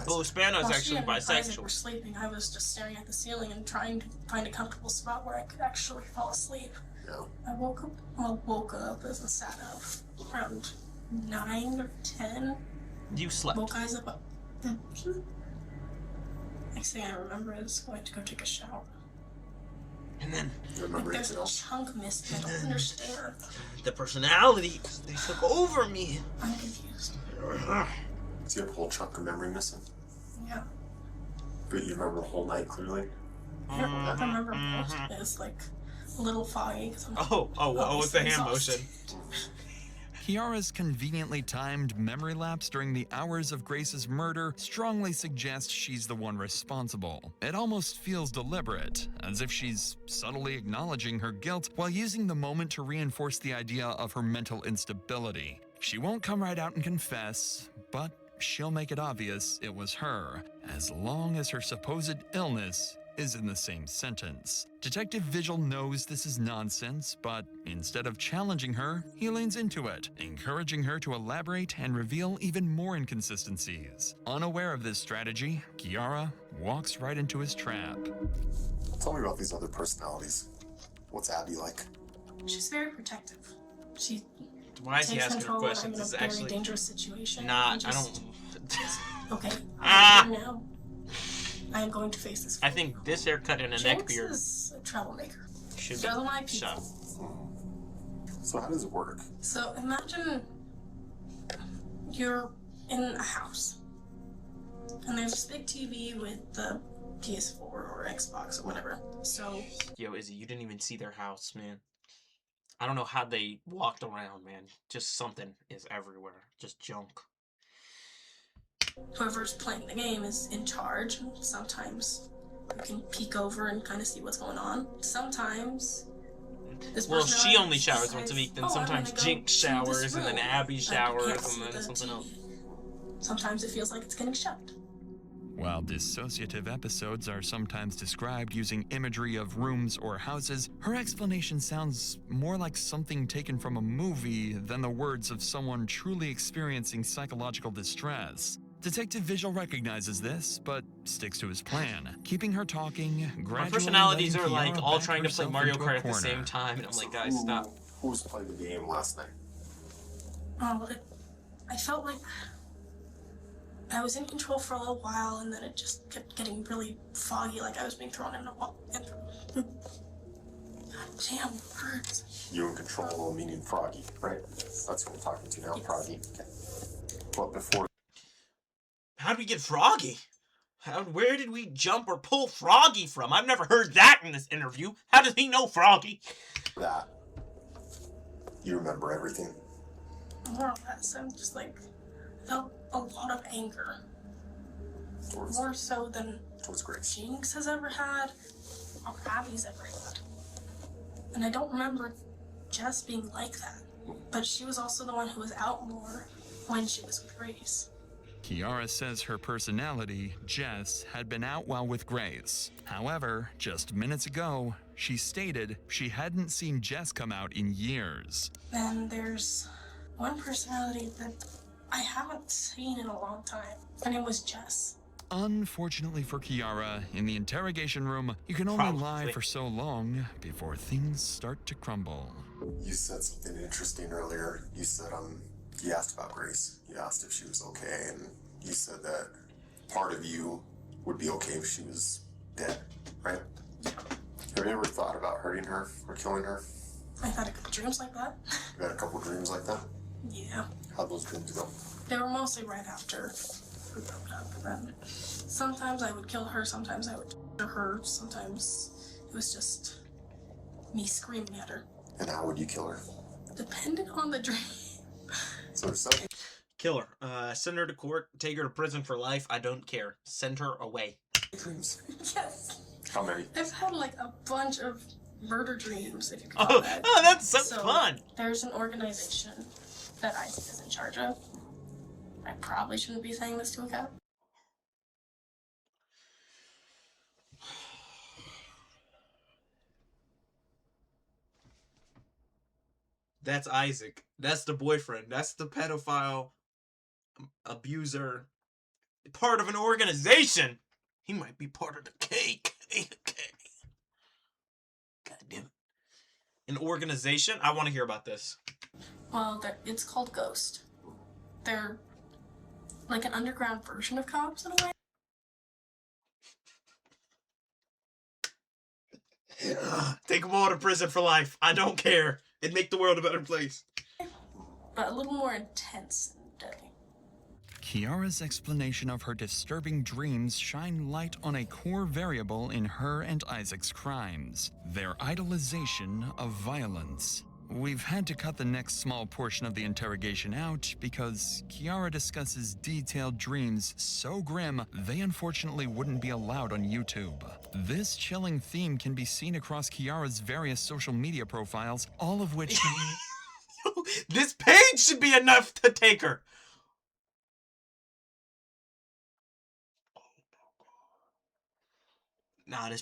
Bruce Banner is actually While she and Isaac bisexual. were sleeping, I was just staring at the ceiling and trying to find a comfortable spot where I could actually fall asleep. I woke up as I sat up around 9 or 10. You slept. Woke Isaac up. Next thing I remember is going to go take a shower. And then There's a chunk missing. I don't understand. The personality, they took over me. I'm confused. Do you have a whole chunk of memory missing? Yeah. But you remember the whole night clearly? I remember most of it is like a little foggy. With the hand motion. Kiara's conveniently timed memory lapse during the hours of Grace's murder strongly suggests she's the one responsible. It almost feels deliberate, as if she's subtly acknowledging her guilt while using the moment to reinforce the idea of her mental instability. She won't come right out and confess, but she'll make it obvious it was her, as long as her supposed illness is in the same sentence. Detective Vigil knows this is nonsense, but instead of challenging her, he leans into it, encouraging her to elaborate and reveal even more inconsistencies. Unaware of this strategy, Kiara walks right into his trap. Tell me about these other personalities. What's Abby like? She's very protective. She Why is he takes asking her control when I'm questions? in a This is very actually dangerous situation. not. I don't. Okay. Ah! Now, I am going to face this. I think this haircut and a neck beard is a troublemaker. should Doesn't like be people. shot. So how does it work? So imagine you're in a house, and there's this big TV with the PS4 or Xbox or whatever. So Yo, Izzy, you didn't even see their house, man. I don't know how they walked around, man. Just something is everywhere. Just junk. whoever's playing the game is in charge. Sometimes you can peek over and kind of see what's going on. Sometimes this Well, person she only showers once a decides, week, then "Oh, I'm sometimes gonna go Jinx to showers, this and then room." Abby I showers, can't see and then the something else. TV. Sometimes it feels like it's getting shut. While dissociative episodes are sometimes described using imagery of rooms or houses, her explanation sounds more like something taken from a movie than the words of someone truly experiencing psychological distress. Detective Vigil recognizes this, but sticks to his plan, keeping her talking, gradually My personalities letting are like Kiara all back trying to play herself Mario into a Kart at the corner. same time, and I'm like, guys, stop. Who was playing the game last night? Oh, I felt like I was in control for a little while, and then it just kept getting really foggy, like I was being thrown in a wall. God damn words. You in control, meaning Froggy, right? That's who we're talking to now, Yes. Froggy. Okay. But before How did we get Froggy? Where did we jump or pull Froggy from? I've never heard that in this interview. How does he know Froggy? that, you remember everything. More or less, I'm just like, I felt a lot of anger. Towards, More so than towards Grace. Jinx has ever had, or Abby's ever had. And I don't remember Jess being like that. But she was also the one who was out more when she was with Grace. Kiara says her personality, Jess, had been out while with Grace. However, just minutes ago, she stated she hadn't seen Jess come out in years. Then there's one personality that I haven't seen in a long time. Her name was Jess. Unfortunately for Kiara, in the interrogation room, you can only lie for so long before things start to crumble. You said something interesting earlier. You said, you asked about Grace. You asked if she was okay, and you said that part of you would be okay if she was dead, right? Have you ever thought about hurting her or killing her? I've had a couple dreams like that. You had a couple dreams like that? Yeah. How'd those dreams go? They were mostly right after we broke up. And then sometimes I would kill her, sometimes I would kill her, sometimes it was just me screaming at her. And how would you kill her? Depending on the dream. So there's something. Kill her. Send her to court. Take her to prison for life. I don't care. Send her away. Dreams. Yes. How many? I've had like a bunch of murder dreams, if you could call that. Oh, that's so fun. There's an organization that Isaac is in charge of. I probably shouldn't be saying this to a cop. That's Isaac. That's the boyfriend. That's the pedophile abuser. Part of an organization. He might be part of the KKK. God damn it. An organization? I want to hear about this. Well, it's called Ghost. They're like an underground version of cops in a way. Take them all to prison for life. I don't care. It'd make the world a better place. But a little more intense and deadly. Kiara's explanation of her disturbing dreams shine light on a core variable in her and Isaac's crimes: their idolization of violence. We've had to cut the next small portion of the interrogation out because Kiara discusses detailed dreams so grim they unfortunately wouldn't be allowed on YouTube. This chilling theme can be seen across Kiara's various social media profiles, all of which... This page should be enough to take her. Nah, this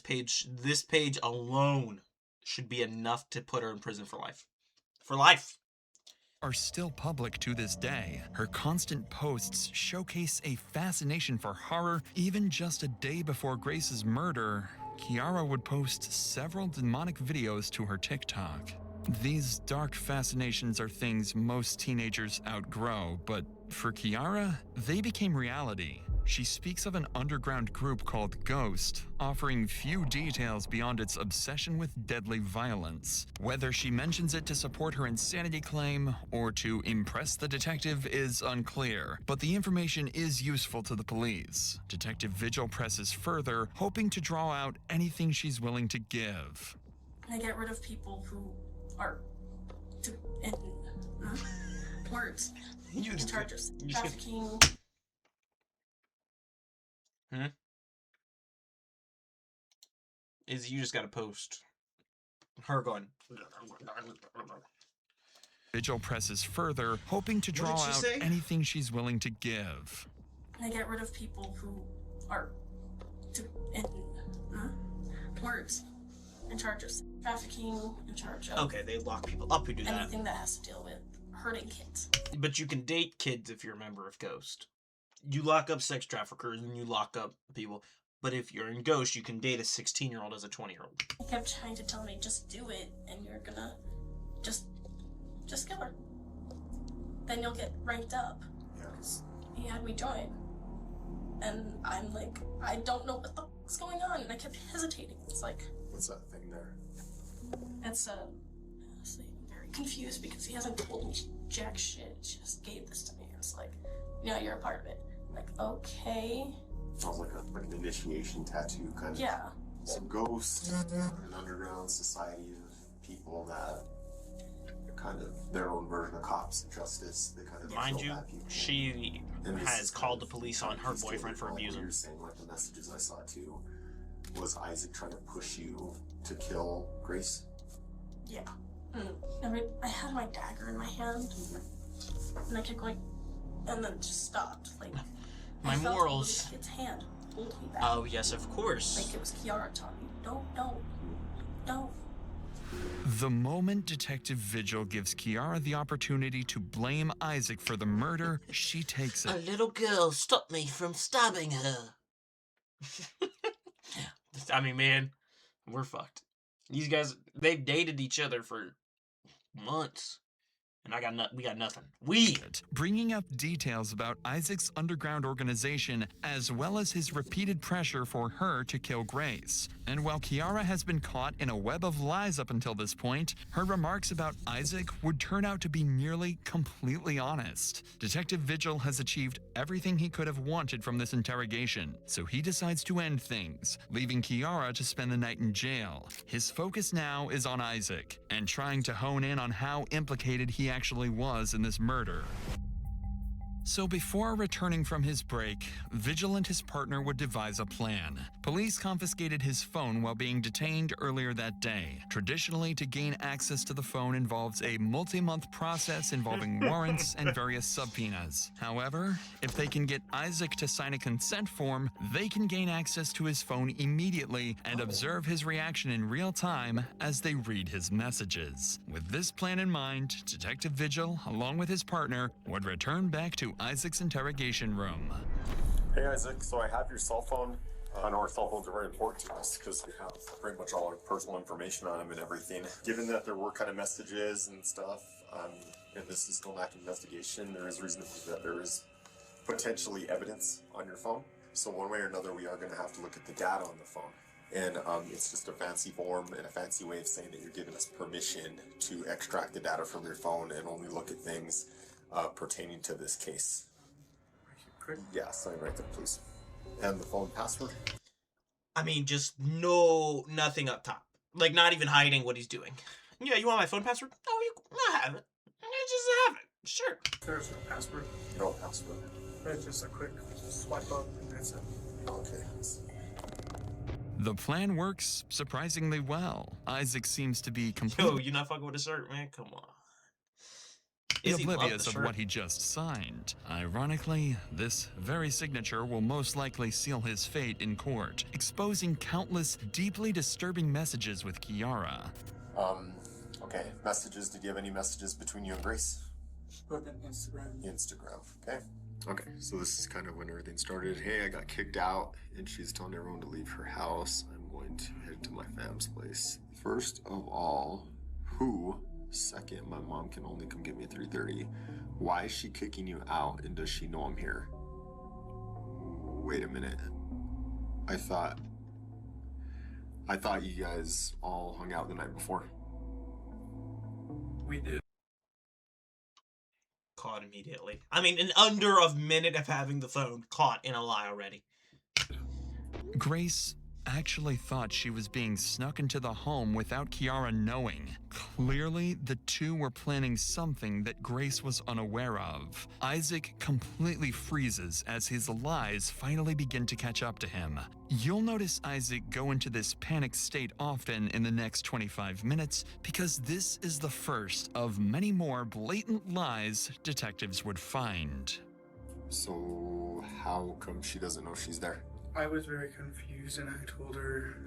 page alone should be enough to put her in prison for life. For life. Are still public to this day. Her constant posts showcase a fascination for horror. Even just a day before Grace's murder, Kiara would post several demonic videos to her TikTok. These dark fascinations are things most teenagers outgrow, but for Kiara, they became reality. She speaks of an underground group called Ghost, offering few details beyond its obsession with deadly violence. Whether she mentions it to support her insanity claim or to impress the detective is unclear, but the information is useful to the police. Detective Vigil presses further, hoping to draw out anything she's willing to give. I get rid of people who are words in charge of trafficking. Is you just gotta post her going. Vigil presses further, hoping to draw out anything she's willing to give. I get rid of people who are words in charge of trafficking, in charge of Okay, they lock people up who do that. anything that has to deal with hurting kids. But you can date kids if you're a member of Ghost. You lock up sex traffickers and you lock up people. But if you're in Ghost, you can date a 16-year-old as a 20-year-old. He kept trying to tell me, just do it, and you're gonna just kill her. Then you'll get ranked up. Because he had me join. And I'm like, I don't know what the fuck's going on, and I kept hesitating. It's like... What's that thing there? It's, honestly, I'm very confused because he hasn't told me jack shit. He just gave this to me. It's like, you're a part of it. I'm like, okay. Sounds like an initiation tattoo kind of. Yeah. Some ghosts, an underground society of people that are kind of their own version of cops and justice. They kind of Mind kill you, bad people. she has called the police on her boyfriend for abusing. You're saying, like, the messages I saw too, was Isaac trying to push you to kill Grace? Yeah. I had my dagger in my hand, and I kept going, and then just stopped. Like, my morals. The kid's hand pulled me back. Oh yes, of course. Like it was Kiara telling me, don't. The moment Detective Vigil gives Kiara the opportunity to blame Isaac for the murder, she takes it. A little girl stopped me from stabbing her. I mean, man, we're fucked. These guys, they've dated each other for months. And we got nothing. Bringing up details about Isaac's underground organization, as well as his repeated pressure for her to kill Grace. And while Kiara has been caught in a web of lies up until this point, her remarks about Isaac would turn out to be nearly completely honest. Detective Vigil has achieved everything he could have wanted from this interrogation, so he decides to end things, leaving Kiara to spend the night in jail. His focus now is on Isaac, and trying to hone in on how implicated he actually was in this murder. So before returning from his break, Vigil and his partner would devise a plan. Police confiscated his phone while being detained earlier that day. Traditionally, to gain access to the phone involves a multi-month process involving warrants and various subpoenas. However, if they can get Isaac to sign a consent form, they can gain access to his phone immediately and observe his reaction in real time as they read his messages. With this plan in mind, Detective Vigil, along with his partner, would return back to Isaac's interrogation room. Hey Isaac, so I have your cell phone. I know our cell phones are very important to us because we have pretty much all our personal information on them and everything. Given that there were kind of messages and stuff, and this is still an active investigation, there is reason to believe that there is potentially evidence on your phone. So one way or another, we are going to have to look at the data on the phone. And it's just a fancy form and a fancy way of saying that you're giving us permission to extract the data from your phone and only look at things pertaining to this case. Yeah, sign right there, please. And the phone password? I mean, just nothing up top. Like, not even hiding what he's doing. Yeah, you want my phone password? I have it. I just have it. Sure. There's no password. No password. It's just a quick swipe up and that's it. Okay. The plan works surprisingly well. Isaac seems to be completely... Yo, you not fucking with a shirt, man? Come on. Izzy loved oblivious the of shirt. what he just signed. Ironically, this very signature will most likely seal his fate in court, exposing countless deeply disturbing messages with Kiara. Okay, messages. Did you have any messages between you and Grace? Spoke on Instagram. Instagram, okay. Okay, so this is kind of when everything started. Hey, I got kicked out, and she's telling everyone to leave her house. I'm going to head to my fam's place. First of all, who? Second, my mom can only come get me at 3:30. Why is she kicking you out, and does she know I'm here? Wait a minute. I thought you guys all hung out the night before. We did. Caught immediately. I mean, in under a minute of having the phone, caught in a lie already. Grace actually thought she was being snuck into the home without Kiara knowing. Clearly, the two were planning something that Grace was unaware of. Isaac completely freezes as his lies finally begin to catch up to him. You'll notice Isaac go into this panic state often in the next 25 minutes because this is the first of many more blatant lies detectives would find. So, how come she doesn't know she's there? I was very confused and I told her.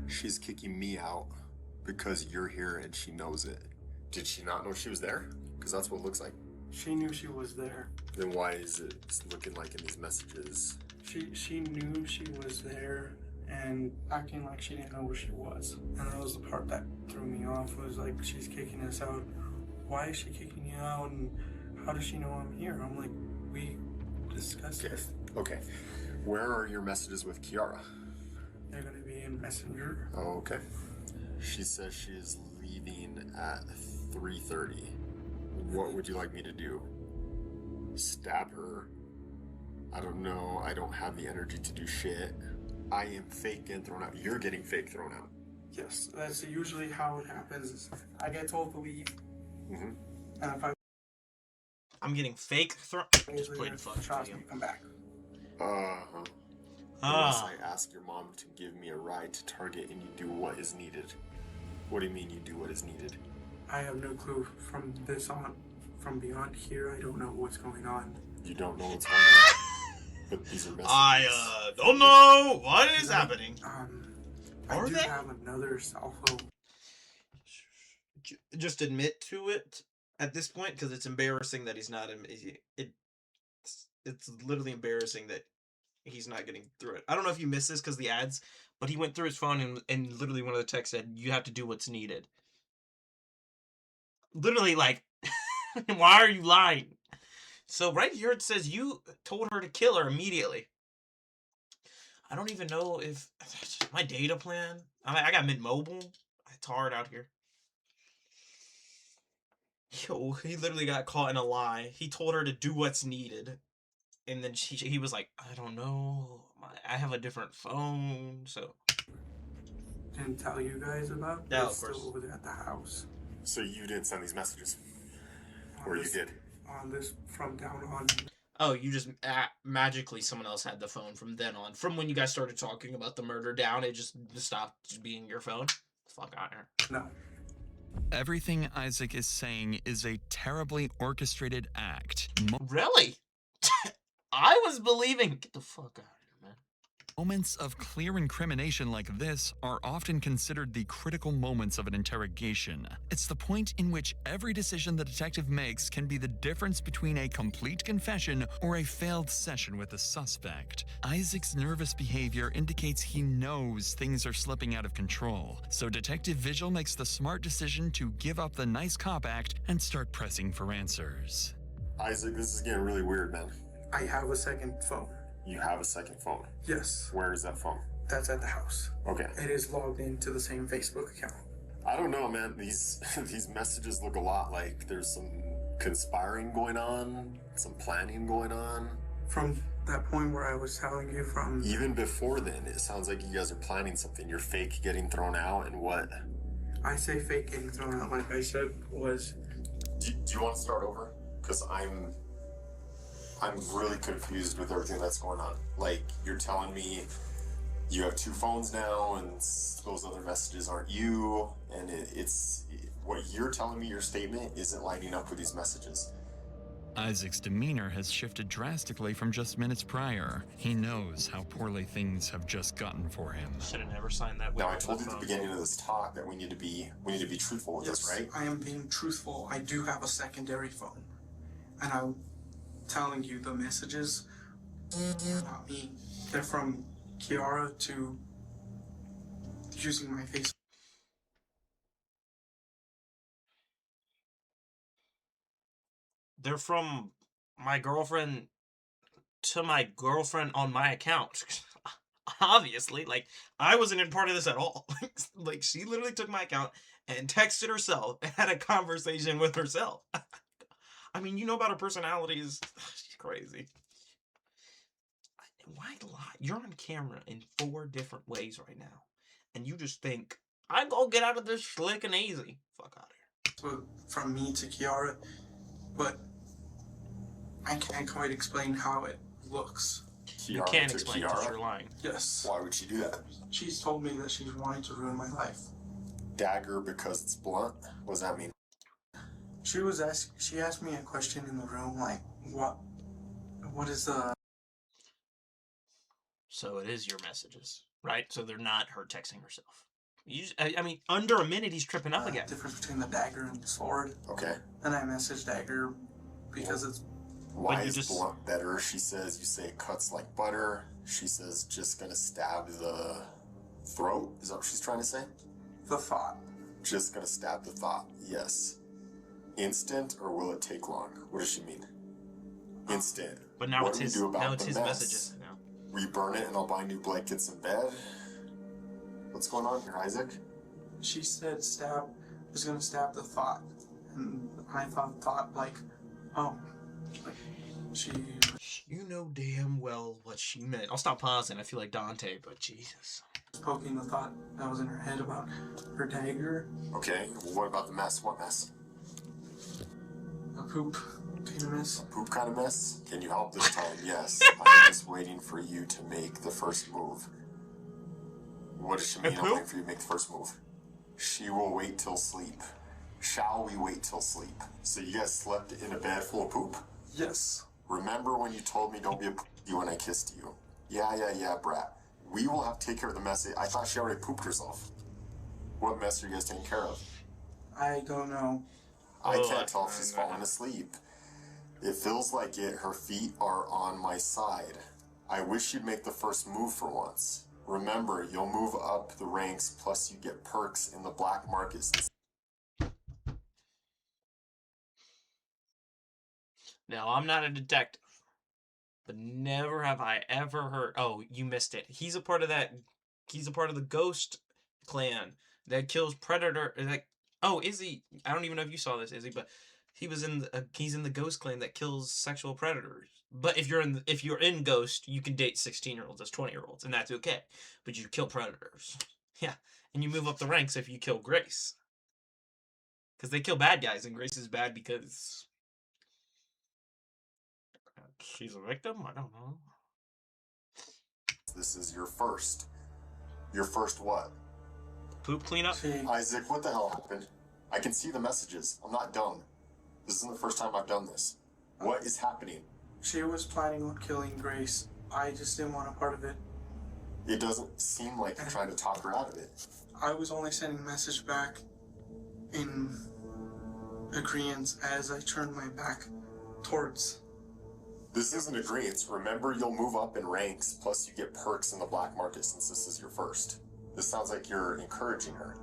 She's kicking me out because you're here and she knows it. Did she not know she was there? Because that's what it looks like. She knew she was there. Then why is it looking like in these messages? She knew she was there and acting like she didn't know where she was. And that was the part that threw me off, was like, she's kicking us out. Why is she kicking you out and how does she know I'm here? I'm like, we discussed this. Okay. Where are your messages with Kiara? They're gonna be in Messenger. Oh, okay. She says she is leaving at 3:30. What would you like me to do? Stab her? I don't know. I don't have the energy to do shit. I am fake getting thrown out. You're getting fake thrown out. Yes, that's usually how it happens. I get told to leave. Mm-hmm. And if I'm getting fake thrown. Just playing fuck. Trust me, come back. Uh-huh. Unless I ask your mom to give me a ride to Target and you do what is needed. What do you mean you do what is needed? I have no clue from this on. From beyond here, I don't know what's going on. You don't know what's going on? But these are messages. I don't know what is happening. I do have another cell phone. Just admit to it at this point, because it's embarrassing that he's not. It's literally embarrassing that he's not getting through it. I don't know if you missed this because the ads, but he went through his phone and literally one of the texts said, "You have to do what's needed." Literally, like, why are you lying? So right here it says you told her to kill her immediately. I don't even know if my data plan. I got Mint Mobile. It's hard out here. Yo, he literally got caught in a lie. He told her to do what's needed. And then he was like, I don't know. I have a different phone, so. Didn't tell you guys about? Yeah, It's of course. still over there at the house. So you didn't send these messages? Or you did? On this, from down on. Oh, you just magically someone else had the phone from then on. From when you guys started talking about the murder down, it just stopped being your phone. Fuck out here. No. Everything Isaac is saying is a terribly orchestrated act. Really? I was believing. Get the fuck out of here, man. Moments of clear incrimination like this are often considered the critical moments of an interrogation. It's the point in which every decision the detective makes can be the difference between a complete confession or a failed session with the suspect. Isaac's nervous behavior indicates he knows things are slipping out of control, so Detective Vigil makes the smart decision to give up the nice cop act and start pressing for answers. Isaac, this is getting really weird, man. I have a second phone. You have a second phone? Yes. Where is that phone? That's at the house. Okay. It is logged into the same Facebook account. I don't know, man. These messages look a lot like there's some conspiring going on, some planning going on. From that point where I was telling you from... Even before then, it sounds like you guys are planning something. You're fake getting thrown out and what? I say fake getting thrown out, like I said, was... Do you want to start over? Because I'm really confused with everything that's going on. Like, you're telling me you have two phones now and those other messages aren't you, and it's what you're telling me, your statement isn't lining up with these messages. Isaac's demeanor has shifted drastically from just minutes prior. He knows how poorly things have just gotten for him. Should have never signed that. Now I told you at the beginning of this talk that we need to be truthful with this, right? I am being truthful. I do have a secondary phone, and I'm telling you the messages are not me. They're from Kiara to using my face. They're from my girlfriend to my girlfriend on my account. Obviously, like, I wasn't in part of this at all. Like, she literally took my account and texted herself and had a conversation with herself. I mean, you know about her personalities. She's crazy. Why lie? You're on camera in 4 different ways right now. And you just think, I'm gonna get out of this slick and easy. Fuck out of here. From me to Kiara, but I can't quite explain how it looks. You can't explain because you're lying. Yes. Why would she do that? She's told me that she's wanting to ruin my life. Dagger because it's blunt? What does that mean? She asked me a question in the room, like, what is the... So it is your messages, right? So they're not her texting herself. I mean, under a minute, he's tripping up again. Difference between the dagger and the sword. Okay. And I messaged dagger because it's... Why is blunt better? She says you say it cuts like butter. She says just gonna stab the throat. Is that what she's trying to say? The thought. Just gonna stab the thought. Yes. Instant or will it take long? What does she mean? Instant. But now what it's do we his. do about Now it's the his mess? messages. Now. We burn it and I'll buy new blankets in bed. What's going on here, Isaac? She said was gonna stab the thought. And I thought like, oh, like she... You know damn well what she meant. I'll stop pausing. I feel like Dante, but Jesus. Poking the thought that was in her head about her dagger. Okay, what about the mess? What mess? A poop kind of mess. A poop kind of mess? Can you help this time? Yes. I'm just waiting for you to make the first move. What does she mean? I'm waiting for you to make the first move. She will wait till sleep. Shall we wait till sleep? So you guys slept in a bed full of poop? Yes. Remember when you told me don't be a poopy when I kissed you? Yeah, brat. We will have to take care of the mess. I thought she already pooped herself. What mess are you guys taking care of? I don't know. I can't tell if she's falling asleep. It feels like it. Her feet are on my side. I wish you'd make the first move for once. Remember, you'll move up the ranks, plus you get perks in the black market. Now, I'm not a detective, but never have I ever heard... Oh, you missed it. He's a part of that... He's a part of the Ghost clan that kills Predator... Oh, is he? I don't even know if you saw this, Izzy, but he was in he's in the Ghost clan that kills sexual predators. But if you're in Ghost, you can date 16-year-olds as 20-year-olds, and that's okay. But you kill predators. Yeah, and you move up the ranks if you kill Grace. Because they kill bad guys, and Grace is bad because... she's a victim? I don't know. This is your first. Your first what? Poop cleanup? Isaac, what the hell happened? I can see the messages. I'm not dumb. This isn't the first time I've done this. What is happening? She was planning on killing Grace. I just didn't want a part of it. It doesn't seem like you're trying to talk her out of it. I was only sending a message back in agreement as I turned my back towards. This isn't agreement. Remember, you'll move up in ranks, plus you get perks in the black market since this is your first. This sounds like you're encouraging her.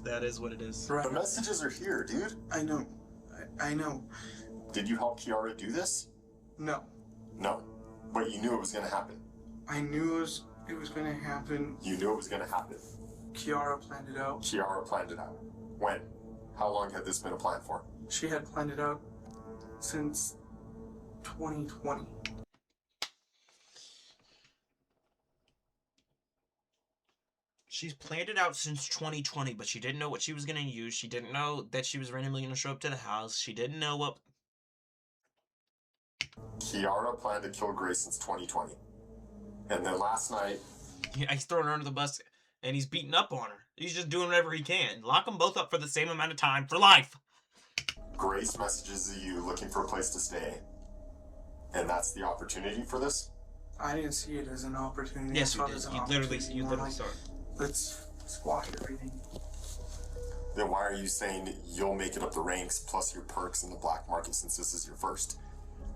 That is what it is. Right. The messages are here, dude. I know. I know. Did you help Kiara do this? No. No. But you knew it was going to happen. I knew it was going to happen. You knew it was going to happen. Kiara planned it out. Kiara planned it out. When? How long had this been a plan for? She had planned it out since 2020. She's planned it out since 2020, but she didn't know what she was going to use. She didn't know that she was randomly going to show up to the house. She didn't know what... Kiara planned to kill Grace since 2020. And then last night... Yeah, he's throwing her under the bus, and he's beating up on her. He's just doing whatever he can. Lock them both up for the same amount of time for life. Grace messages you looking for a place to stay. And that's the opportunity for this? I didn't see it as an opportunity. Yes, I you saw did. it as an You literally opportunity, saw it. Let's squash everything. Then why are you saying you'll make it up the ranks plus your perks in the black market since this is your first?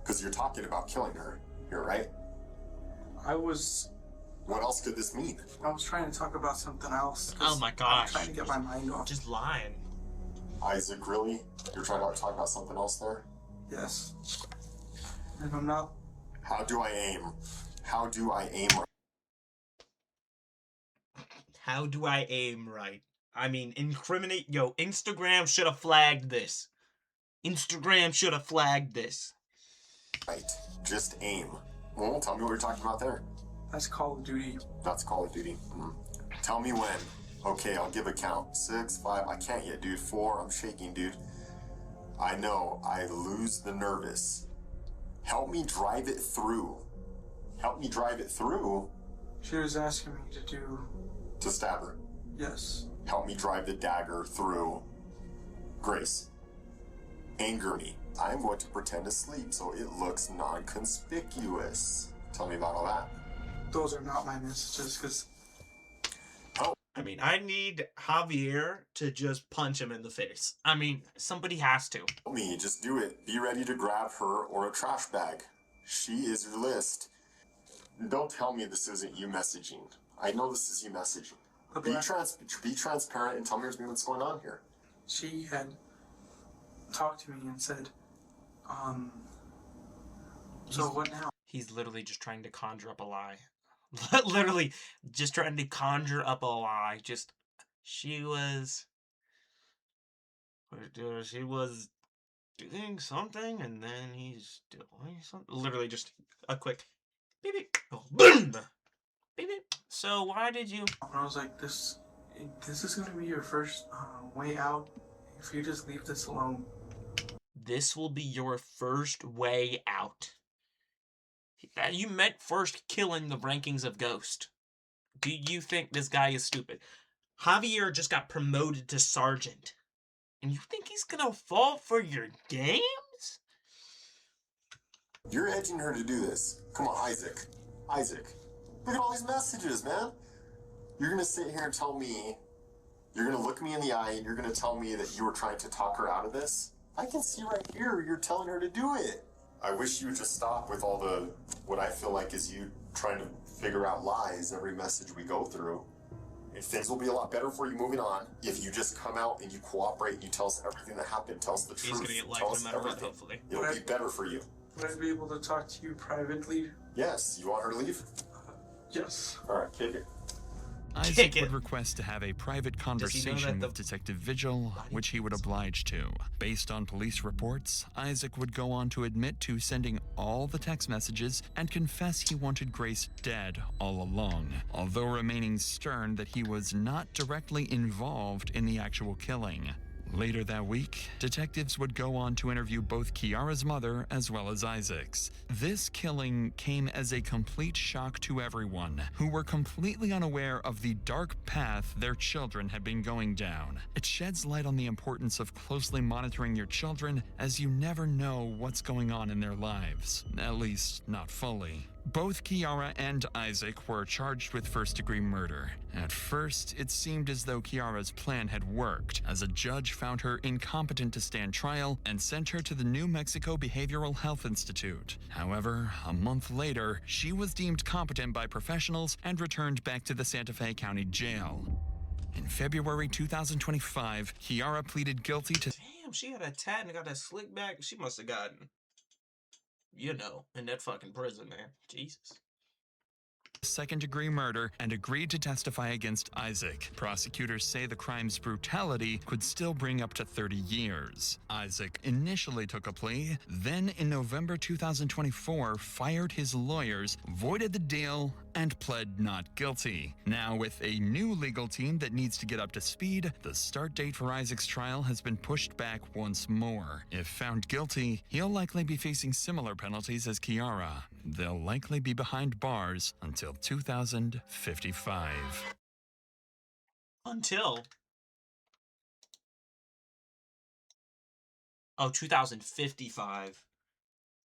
Because you're talking about killing her here, right? What else could this mean? I was trying to talk about something else. Oh my gosh. I'm trying to get my mind off. Just lying. Isaac, really? You're trying to talk about something else there? Yes. And I'm not. How do I aim? How do I aim right? How do I aim right? I mean, Instagram should have flagged this. Instagram should have flagged this. Right. Just aim. Well, tell me what you're talking about there. That's Call of Duty. That's Call of Duty. Tell me when. Okay, I'll give a count. 6, 5, I can't yet, dude. 4, I'm shaking, dude. I know, I lose the nervous. Help me drive it through. Help me drive it through. She was asking me to do. To stab her. Yes. Help me drive the dagger through. Grace. Anger me. I'm going to pretend to sleep so it looks non-conspicuous. Tell me about all that. Those are not my messages, because... I mean, I need Javier to just punch him in the face. I mean, somebody has to. Help me, just do it. Be ready to grab her or a trash bag. She is your list. Don't tell me this isn't you messaging. I know this is you messaging. Be transparent and tell me what's going on here. She had talked to me and said, so what now? He's literally just trying to conjure up a lie. Literally just trying to conjure up a lie. She was doing something and then he's doing something. Literally just a quick beep beep. Boom! Beep beep. So why did you... I was like, this is going to be your first way out if you just leave this alone. This will be your first way out. You meant first killing the rankings of Ghost. Do you think this guy is stupid? Javier just got promoted to sergeant. And you think he's gonna fall for your games? You're edging her to do this. Come on, Isaac. Isaac. Look at all these messages, man. You're gonna sit here and tell me, you're gonna look me in the eye and you're gonna tell me that you were trying to talk her out of this? I can see right here you're telling her to do it. I wish you would just stop with all the, what I feel like is you trying to figure out lies every message we go through. And things will be a lot better for you moving on if you just come out and you cooperate and you tell us everything that happened, tell us the truth, He's gonna get life tell us no matter what, everything. hopefully. It'll be better for you. Would I be able to talk to you privately? Yes. You want her to leave? Yes. Alright, kick it. Isaac would request to have a private conversation with Detective Vigil, which he would oblige to. Based on police reports, Isaac would go on to admit to sending all the text messages and confess he wanted Grace dead all along, although remaining stern that he was not directly involved in the actual killing. Later that week, detectives would go on to interview both Kiara's mother as well as Isaac's. This killing came as a complete shock to everyone, who were completely unaware of the dark path their children had been going down. It sheds light on the importance of closely monitoring your children, as you never know what's going on in their lives, at least not fully. Both Kiara and Isaac were charged with first-degree murder. At first, it seemed as though Kiara's plan had worked, as a judge found her incompetent to stand trial and sent her to the New Mexico Behavioral Health Institute. However, a month later, she was deemed competent by professionals and returned back to the Santa Fe County Jail. In February 2025, Kiara pleaded guilty to... Damn, she had a tat and got a slick back. She must have gotten... in that fucking prison, man. Jesus. second-degree murder and agreed to testify against Isaac. Prosecutors say the crime's brutality could still bring up to 30 years. Isaac initially took a plea, then in November 2024 fired his lawyers, voided the deal, and pled not guilty. Now, with a new legal team that needs to get up to speed, the start date for Isaac's trial has been pushed back once more. If found guilty, he'll likely be facing similar penalties as Kiara. They'll likely be behind bars until 2055. Until Oh, 2055.